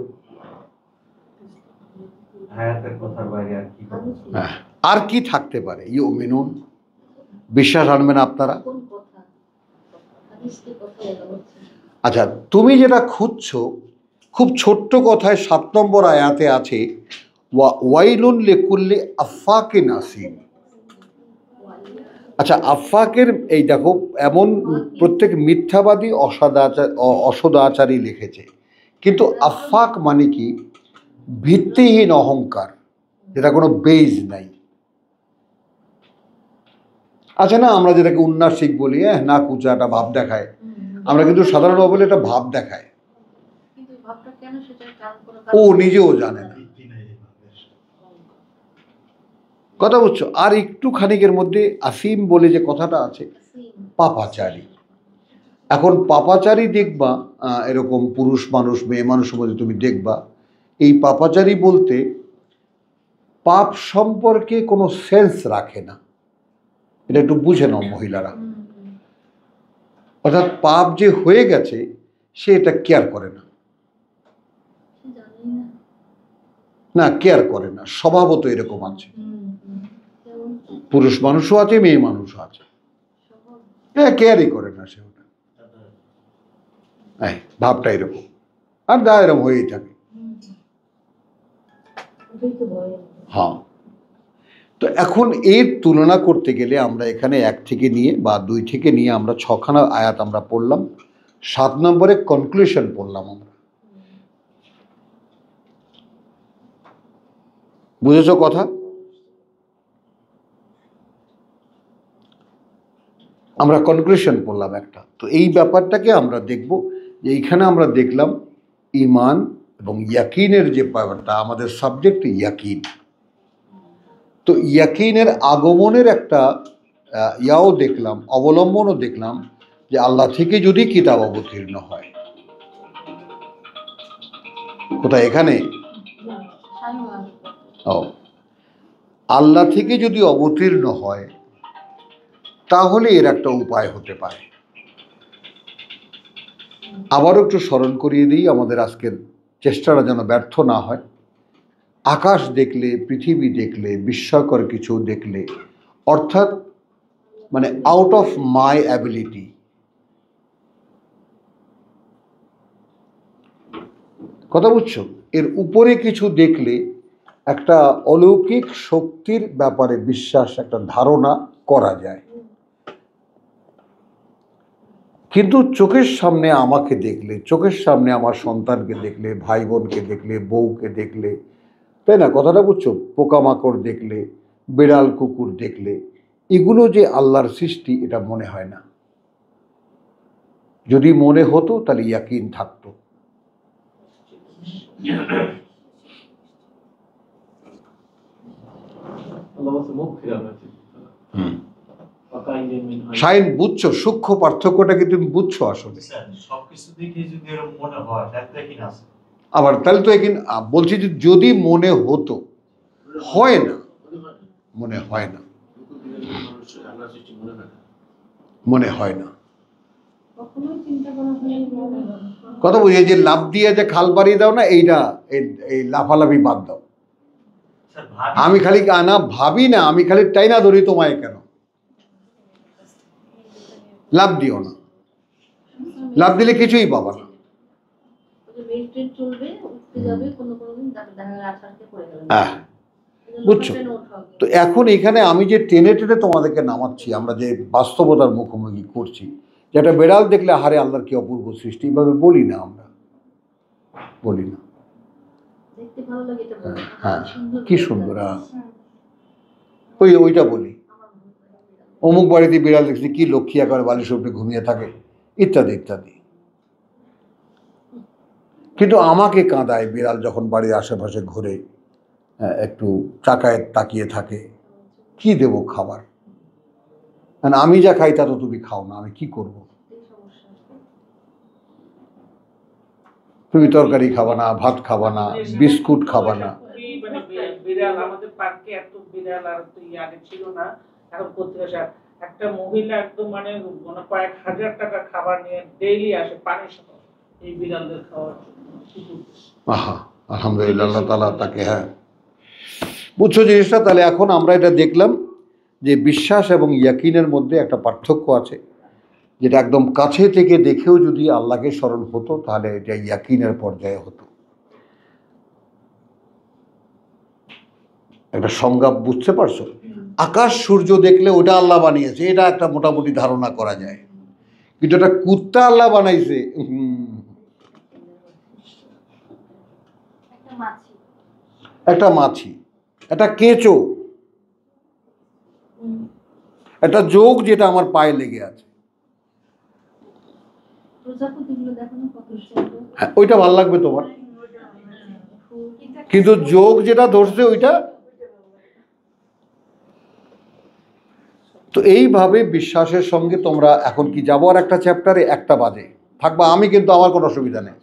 হায়াতের কথার বাইরে আর কি বলবো? হ্যাঁ, আর কি থাকতে পারে? ইউমিনুন, বিশ্বাস আনবে না আপনারা? আচ্ছা, তুমি যেটা খুঁজছো খুব ছোট্ট কথায় 7 নম্বর আয়াতে আছে, ওয়াইলুন লিকুল্লি আফাকিন আসিম। আচ্ছা, আফাকের এই দেখো, এমন প্রত্যেক মিথ্যাবাদী অসদাচারী লিখেছে, কিন্তু আফাক মানে কি? ভিত্তিহীন অহংকার, যেটা কোনো বেজ নাই। আচ্ছা না, আমরা যেটাকে উন্নাসিক বলি, না কুচা, একটা ভাব দেখায়, আমরা কিন্তু সাধারণভাবে বলি এটা ভাব দেখায়, ও নিজেও জানে না। কথা বুঝছো? আর একটু খানিকের মধ্যে আসিম বলে যে কথাটা আছে, পাপাচারী। এখন পাপাচারী দেখবা, এরকম পুরুষ মানুষ মেয়ে মানুষের মধ্যে তুমি দেখবা, এই পাপাচারী বলতে পাপ সম্পর্কে কোনো সেন্স রাখে না। এটা একটু বুঝে নাও মহিলারা। অর্থাৎ পাপ যে হয়ে গেছে সে এটা কেয়ার করে না, না কেয়ার করে না, স্বভাবত এরকম আছে। পুরুষ মানুষও আছে, মেয়ে মানুষও আছে, হ্যাঁ কেয়ারই করে না সে ওটা, হ্যাঁ ভাবটা এরকম, আর দা এরকম হয়েই থাকে। হ্যাঁ, তো এখন এর তুলনা করতে গেলে আমরা এখানে 1 থেকে নিয়ে বা 2 থেকে নিয়ে আমরা 6খানা আয়াত আমরা পড়লাম, 7 নম্বরে কনক্লুশন পড়লাম আমরা। বুঝেছো কথা? আমরা কনক্লুশন পড়লাম একটা। তো এই ব্যাপারটাকে আমরা দেখব যে এইখানে আমরা দেখলাম ঈমান এবং ইয়াকিনের যে ব্যাপারটা, আমাদের সাবজেক্ট ইয়াকিন। তো ইয়াকিনের আগমনের একটা ইয়াও দেখলাম, অবলম্বনও দেখলাম, যে আল্লাহ থেকে যদি কিতাব অবতীর্ণ হয়। কোথায়? এখানে। ও, আল্লাহ থেকে যদি অবতীর্ণ হয় তাহলে এর একটা উপায় হতে পারে। আবারও একটু স্মরণ করিয়ে দিই, আমাদের আজকের চেষ্টাটা যেন ব্যর্থ না হয়। আকাশ দেখলে, পৃথিবী দেখলে, বিস্ময়কর কিছু দেখলে, অর্থাৎ মানে আউট অফ মাই অ্যাবিলিটি, কথা বুঝছো? এর উপরে কিছু দেখলে একটা অলৌকিক শক্তির ব্যাপারে বিশ্বাস, একটা ধারণা করা যায়। কিন্তু চোখের সামনে আমাকে দেখলে, চোখের সামনে আমার সন্তানকে দেখলে, ভাই বোনকে দেখলে, বউকে দেখলে, তাই না? কথাটা বুঝছো? পোকামাকড় দেখলে, বিড়াল কুকুর দেখলে, এগুলো যে আল্লাহর সৃষ্টি এটা মনে হয় না। যদি মনে হতো তাহলে ইয়াকিন থাকতো। আল্লাহ বলছে মুখ ফিরাবে। শাইন, বুঝছো সূক্ষ্ম পার্থক্যটা কি তুমি বুঝছো আসলে? সবকিছু দিকে যদি এরকম মনে হয় তাহলে তো একই আছে। আবার তাহলে তো এখন বলছি যে যদি মনে হতো, হয় না, মনে হয় না, মনে হয় না। কখনোই চিন্তা করা হয়নি। কথা বলি, এই যে লাফ দিয়ে যে খাল বাড়িয়ে দাও না, এইটা এই লাফালাফি বাদ দাও। স্যার ভাবি আমি খালি না ভাবি না, আমি খালি টাইনা ধরি তোমায় কেন। লাভ দিও না, লাভ দিলে কিছুই পাবা না। মেইনটেইন চলবে, উঠতে যাবে কোনো দিন দেখা গেল আছাড়কে পড়ে গেল। হ্যাঁ, বুঝছো? তো এখন এখানে আমি যে টেনে টেনে তোমাদেরকে নামাচ্ছি, আমরা যে বাস্তবতার মুখোমুখি করছি, যেটা বেড়াল দেখলে হারে আল্লাহর কি অপূর্ব সৃষ্টি, এইভাবে বলি না, আমরা বলি না। দেখতে ভালো লাগে এটা বলে। হ্যাঁ, কি সুন্দর। ওইটা বলি, অমুক বাড়িতে বিড়াল দেখছি, কি লক্ষ্মী একেবারে বালিশ উপরে ঘুমিয়ে থাকে, ইত্যাদি ইত্যাদি। কিন্তু আমাকে কাঁদায় বিড়াল যখন বাড়ির আশেপাশে ঘুরে, একটু চাকায় তাকিয়ে থাকে, কি দেব খাবার? মানে আমি যা খাই তা তো তুমি খাও না, আমি কি করব? তুমি তরকারি খাবা না, ভাত খাবা না, বিস্কুট খাবা না। বিড়াল আমাদের পার্কে এত বিড়াল আর তো আগে ছিল না, এখন করতে আসে। একটা মহিলা একদম মানে কয়েক হাজার টাকা খাবার নিয়ে ডেইলি আসে পানির সাথে এই বিড়ালদের খাওয়ার জন্য। আহা, আলহামদুলিল্লাহ, আল্লাহ তাআলা তাকে, হ্যাঁ, বুঝছো জিনিসটা? তাহলে এখন আমরা এটা দেখলাম যে বিশ্বাস এবং ইয়াকিনের মধ্যে একটা পার্থক্য আছে, যেটা একদম কাছে থেকে দেখেও যদি আল্লাহকে স্মরণ হতো তাহলে এটা ইয়াকিনের পর্যায়ে হতো। একটা সংজ্ঞা বুঝতে পারছো? আকাশ সূর্য দেখলে ওটা আল্লাহ বানিয়েছে, এটা একটা মোটামুটি ধারণা করা যায়। কিন্তু এটা কুত্তা আল্লাহ বানাইছে, একটা মাছি, একটা কেঁচো, একটা যোগ যেটা আমার পায়ে লেগে আছে, প্রজাপতিগুলো দেখো না কত সুন্দর। হ্যাঁ, ওইটা ভালো লাগবে তোমার। কিন্তু যোগ যেটা ধরছে ওইটা। তো এইভাবে বিশ্বাসের সঙ্গে তোমরা এখন কি যাবো আর একটা চ্যাপ্টারে, 1টা বাজে থাকবা, আমি কিন্তু আমার কোনো অসুবিধা নেই।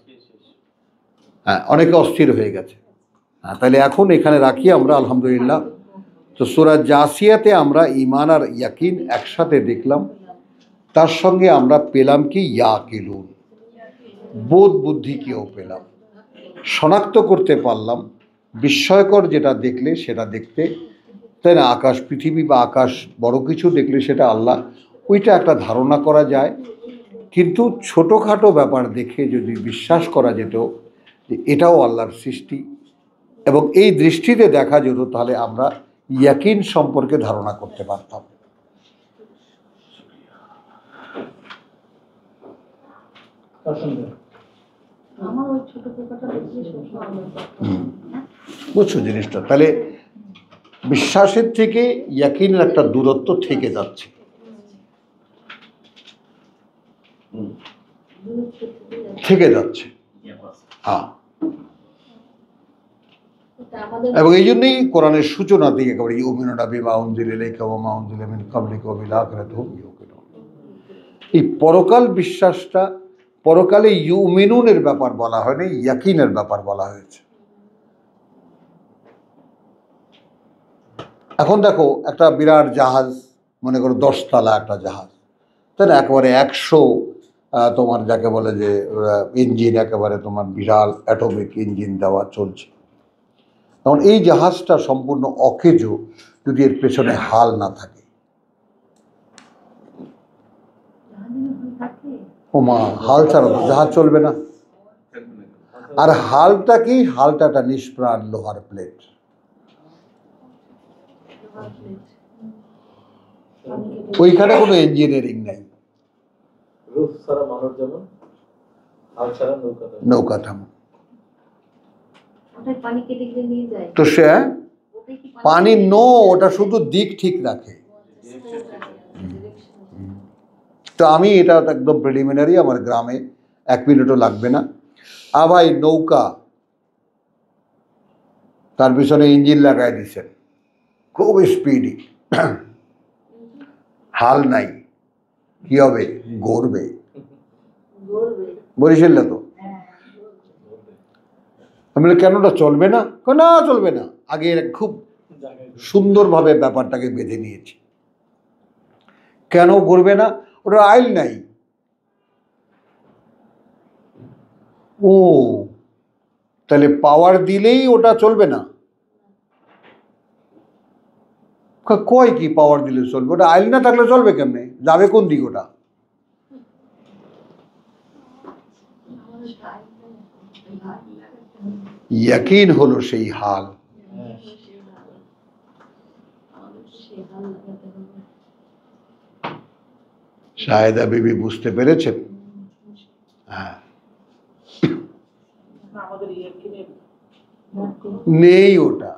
হ্যাঁ, অনেকে অস্থির হয়ে গেছে। হ্যাঁ, তাহলে এখন এখানে রাখি আমরা, আলহামদুলিল্লাহ। তো সূরা জাসিয়াতে আমরা ঈমান আর ইয়াকিন একসাথে দেখলাম, তার সঙ্গে আমরা পেলাম কি ইয়াকিলুন, বোধ বুদ্ধিকেও পেলাম, শনাক্ত করতে পারলাম বিস্ময়কর যেটা দেখলে সেটা দেখতে, তাই না? আকাশ, পৃথিবী বা আকাশ বড় কিছু দেখলে সেটা আল্লাহ, ওইটা একটা ধারণা করা যায়। কিন্তু ছোটোখাটো ব্যাপার দেখে যদি বিশ্বাস করা যেত যে এটাও আল্লাহর সৃষ্টি এবং এই দৃষ্টিতে দেখা যেত, তাহলে আমরা ইয়াকিন সম্পর্কে ধারণা করতে পারতাম। আমার ওই ছোট পোকাটা দেখলে সবসময় আমার বুঝছো জিনিসটা? তাহলে বিশ্বাসের থেকে ইয়াকিনের একটা দূরত্ব থেকে যাচ্ছে। থেকে যাচ্ছে, হ্যাঁ। এবং এই জন্যই কোরআনের সূচনা দিয়ে একেবারে ইউমিনুনা বিমা উনজিলা ইলাইকা ওয়া মা উনজিলা মিন ক্বাবলিকা ওয়া বিল আখিরাতি হুম ইউকিনুন, এই পরকাল বিশ্বাসটা, পরকালে ইউমিনুনের ব্যাপার বলা হয়নি, ইয়াকিনের ব্যাপার বলা হয়েছে। এখন দেখো, একটা বিরাট জাহাজ, মনে করো 10 তলা একটা জাহাজ, তাই না? একেবারে 100 তোমার যাকে বলে যে ইঞ্জিন, একেবারে তোমার বিশাল অ্যাটমিক ইঞ্জিন দেওয়া চলছে। তখন এই জাহাজটা সম্পূর্ণ অকেজো যদি এর পেছনে হাল না থাকে। ওমা, হাল ছাড়া তো জাহাজ চলবে না। আর হালটা কি? হালটা একটা নিষ্প্রাণ লোহার প্লেট। ওইখানে কোনো ইঞ্জিনিয়ারিং নাই, রূপ ছাড়া মানুষ যেমন, হাল ছাড়া নৌকাঠামো। ওটাই পানি কেটে কেটে নিয়ে যায়। তো সে ওটাই কি পানি ওটা শুধু দিক ঠিক রাখে। তো আমি এটা একদম প্রিলিমিনারি, আমার গ্রামে 1 মিনিটও লাগবে না। ভাই নৌকা, তার পিছনে ইঞ্জিন লাগাই দিচ্ছেন, খুব স্পিডি, হাল নাই, কি হবে? গড়বে, গড়বে। বরিশাল তো। আমি বলি, কেন ওটা চলবে না? না চলবে না, আগে খুব সুন্দরভাবে ব্যাপারটাকে বেঁধে নিয়েছি। কেন করবে না? ওটা আইল নাই। ও, তাহলে পাওয়ার দিলেই ওটা চলবে না? কয় কি পাওয়ার দিলে চলবে? ওটা আইল না থাকলে চলবে কেমনে? যাবে কোন দিক ওটা? ইয়াকিন হলো সেই হাল। শাহেদা বিবি বুঝতে পেরেছেন? হ্যাঁ, আমাদের ইয়াকিনের নেই ওটা।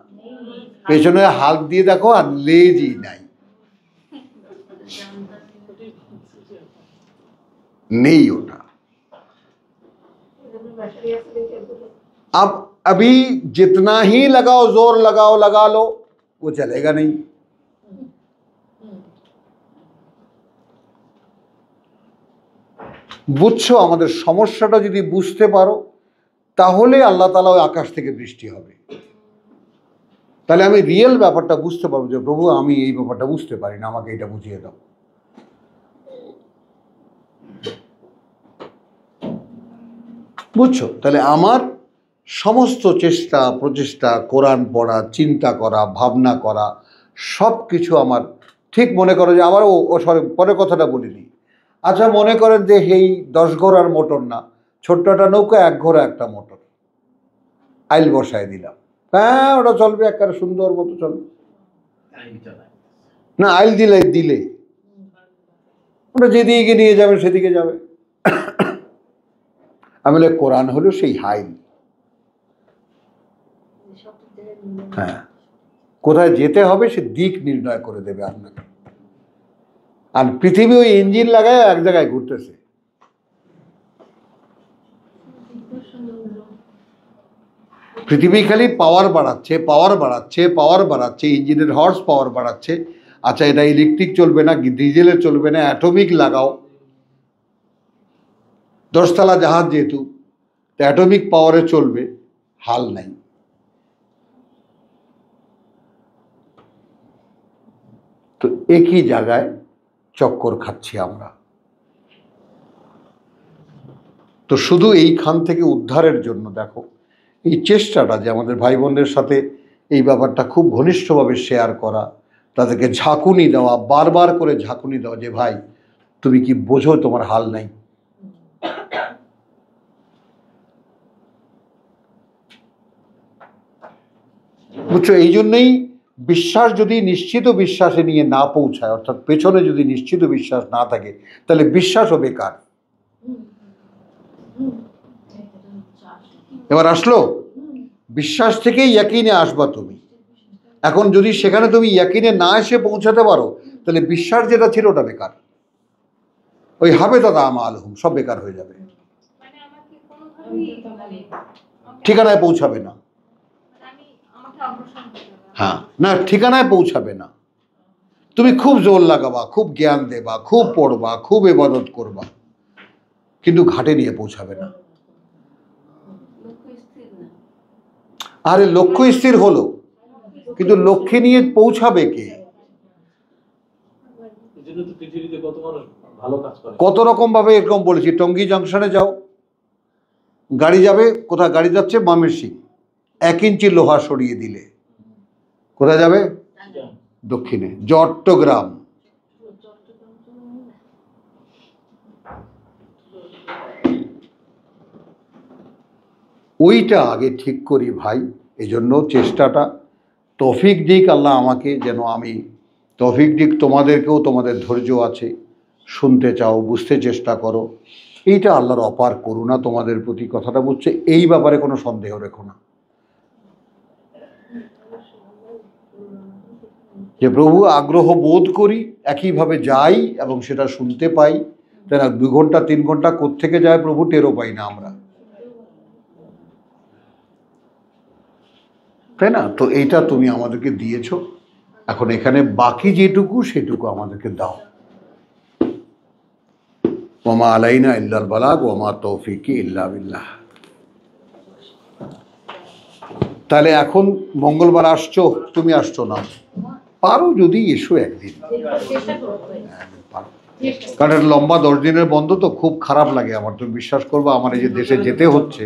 পেছনে হাত দিয়ে দেখো, আর লেজই নাই, নেই ওটা। अब अभी जितना ही लगाओ, जोर लगाओ, लगा लो, वो चलेगा नहीं। বুঝছো? আমাদের সমস্যাটা যদি বুঝতে পারো, তাহলে আল্লাহ তাআলা ওই আকাশ থেকে বৃষ্টি হবে। তাহলে আমি রিয়েল ব্যাপারটা বুঝতে পারবো যে প্রভু, আমি এই ব্যাপারটা বুঝতে পারি না, আমাকে এটা বুঝিয়ে দাও। বুঝছো? তাহলে আমার সমস্ত চেষ্টা প্রচেষ্টা, কোরআন পড়া, চিন্তা করা, ভাবনা করা, সব কিছু আমার ঠিক মনে করো যে আমার ও সরি, পরের কথাটা বলিনি। আচ্ছা, মনে করেন যে এই 10 ঘোড়ার মোটর না, ছোট্ট একটা নৌকা, 1 ঘোড়া একটা মোটর, আইল বসায় দিলাম, হ্যাঁ ওটা চলবে, একেবারে সুন্দর মতো চলবে। না, আইল দিলে ওটা যেদিকে নিয়ে যাবে সেদিকে যাবে। আমি বলি, কোরআন হলো সেই হাইল। হ্যাঁ, কোথায় যেতে হবে সে দিক নির্ণয় করে দেবে আপনাকে। আর পৃথিবী ওই ইঞ্জিন লাগায় এক জায়গায় ঘুরতেছে। পৃথিবী খালি পাওয়ার বাড়াচ্ছে, পাওয়ার বাড়াচ্ছে, পাওয়ার বাড়াচ্ছে, ইঞ্জিনের হর্স পাওয়ার বাড়াচ্ছে। আচ্ছা, এটা ইলেকট্রিক চলবে না, ডিজেলের চলবে না, অ্যাটমিক লাগাও। 10 তলা জাহাজ যেহেতু, অ্যাটমিক পাওয়ারে চলবে, হাল নাই। তো একই জায়গায় চক্কর খাচ্ছি আমরা। তো শুধু এইখান থেকে উদ্ধারের জন্য দেখো, এই চেষ্টাটা যে আমাদের ভাই বোনদের সাথে এই ব্যাপারটা খুব ঘনিষ্ঠভাবে শেয়ার করা, তাদেরকে ঝাঁকুনি দেওয়া, বারবার করে ঝাঁকুনি দেওয়া যে ভাই তুমি কি বোঝো তোমার হাল নাই। বুঝছো? এই জন্যই বিশ্বাস যদি নিশ্চিত বিশ্বাসে নিয়ে না পৌঁছায়, অর্থাৎ পেছনে যদি নিশ্চিত বিশ্বাস না থাকে, তাহলে বিশ্বাসও বেকার। এবার আসলো, বিশ্বাস থেকেই ইয়াকিনে আসবা তুমি। এখন যদি সেখানে তুমি ইয়াকিনে না এসে পৌঁছাতে পারো, তাহলে বিশ্বাস যেটা ছিল ওটা বেকার। ওই হাবেতাত আমালুহুম, সব বেকার হয়ে যাবে, মানে আমাকে কোনোভাবেই মানে ঠিকানায় পৌঁছাবে না। আমাকে অগ্রসর হতে হবে। হ্যাঁ, না, ঠিকানায় পৌঁছাবে না। তুমি খুব জোর লাগাবা, খুব জ্ঞান দেবা, খুব পড়বা, খুব ইবাদত করবা, কিন্তু ঘাটে নিয়ে পৌঁছাবে না। আরে লক্ষ্য স্থির হলো, কিন্তু লক্ষ্যে নিয়ে পৌঁছাবে কে? পৃথিবীতে কত মানুষ ভালো কাজ করে, কত রকম ভাবে এরকম বলেছি। টঙ্গী জংশনে যাও, গাড়ি যাবে, কোথায় গাড়ি যাচ্ছে? ময়মনসিংহ, 1 ইঞ্চি লোহা সরিয়ে দিলে কোথায় যাবে? দক্ষিণে, চট্টগ্রাম। ওইটা আগে ঠিক করি ভাই। এজন্য চেষ্টাটা, তৌফিক দিক আল্লাহ আমাকে, যেন আমি তৌফিক দিক, তোমাদেরকেও, তোমাদের ধৈর্য আছে, শুনতে চাও, বুঝতে চেষ্টা করো, এইটা আল্লাহর অপার করুণা তোমাদের প্রতি। কথাটা বুঝছে? এই ব্যাপারে কোনো সন্দেহ রেখো না যে প্রভু আগ্রহ বোধ করি, একইভাবে যাই এবং সেটা শুনতে পাই, তাই না? 2 ঘন্টা 3 ঘন্টা কোত্থেকে যায় প্রভু টেরও পাই না আমরা, তাই না? তো এইটা তুমি আমাদেরকে দিয়েছো, এখন এখানে বাকি যেটুকু সেটুকু আমাদেরকে দাও। ওমা আলাইনা ইল্লাল বালাগ ওমা তৌফিকি ইল্লা বিল্লাহ। তাহলে এখন মঙ্গলবার আসছো, তুমি আসছো না, পারো যদি এসো একদিন, চেষ্টা করবো। পারো। কারণ এটা লম্বা 10 দিনের বন্ধ তো, খুব খারাপ লাগে আমার, তুমি বিশ্বাস করবো আমার এই যে দেশে যেতে হচ্ছে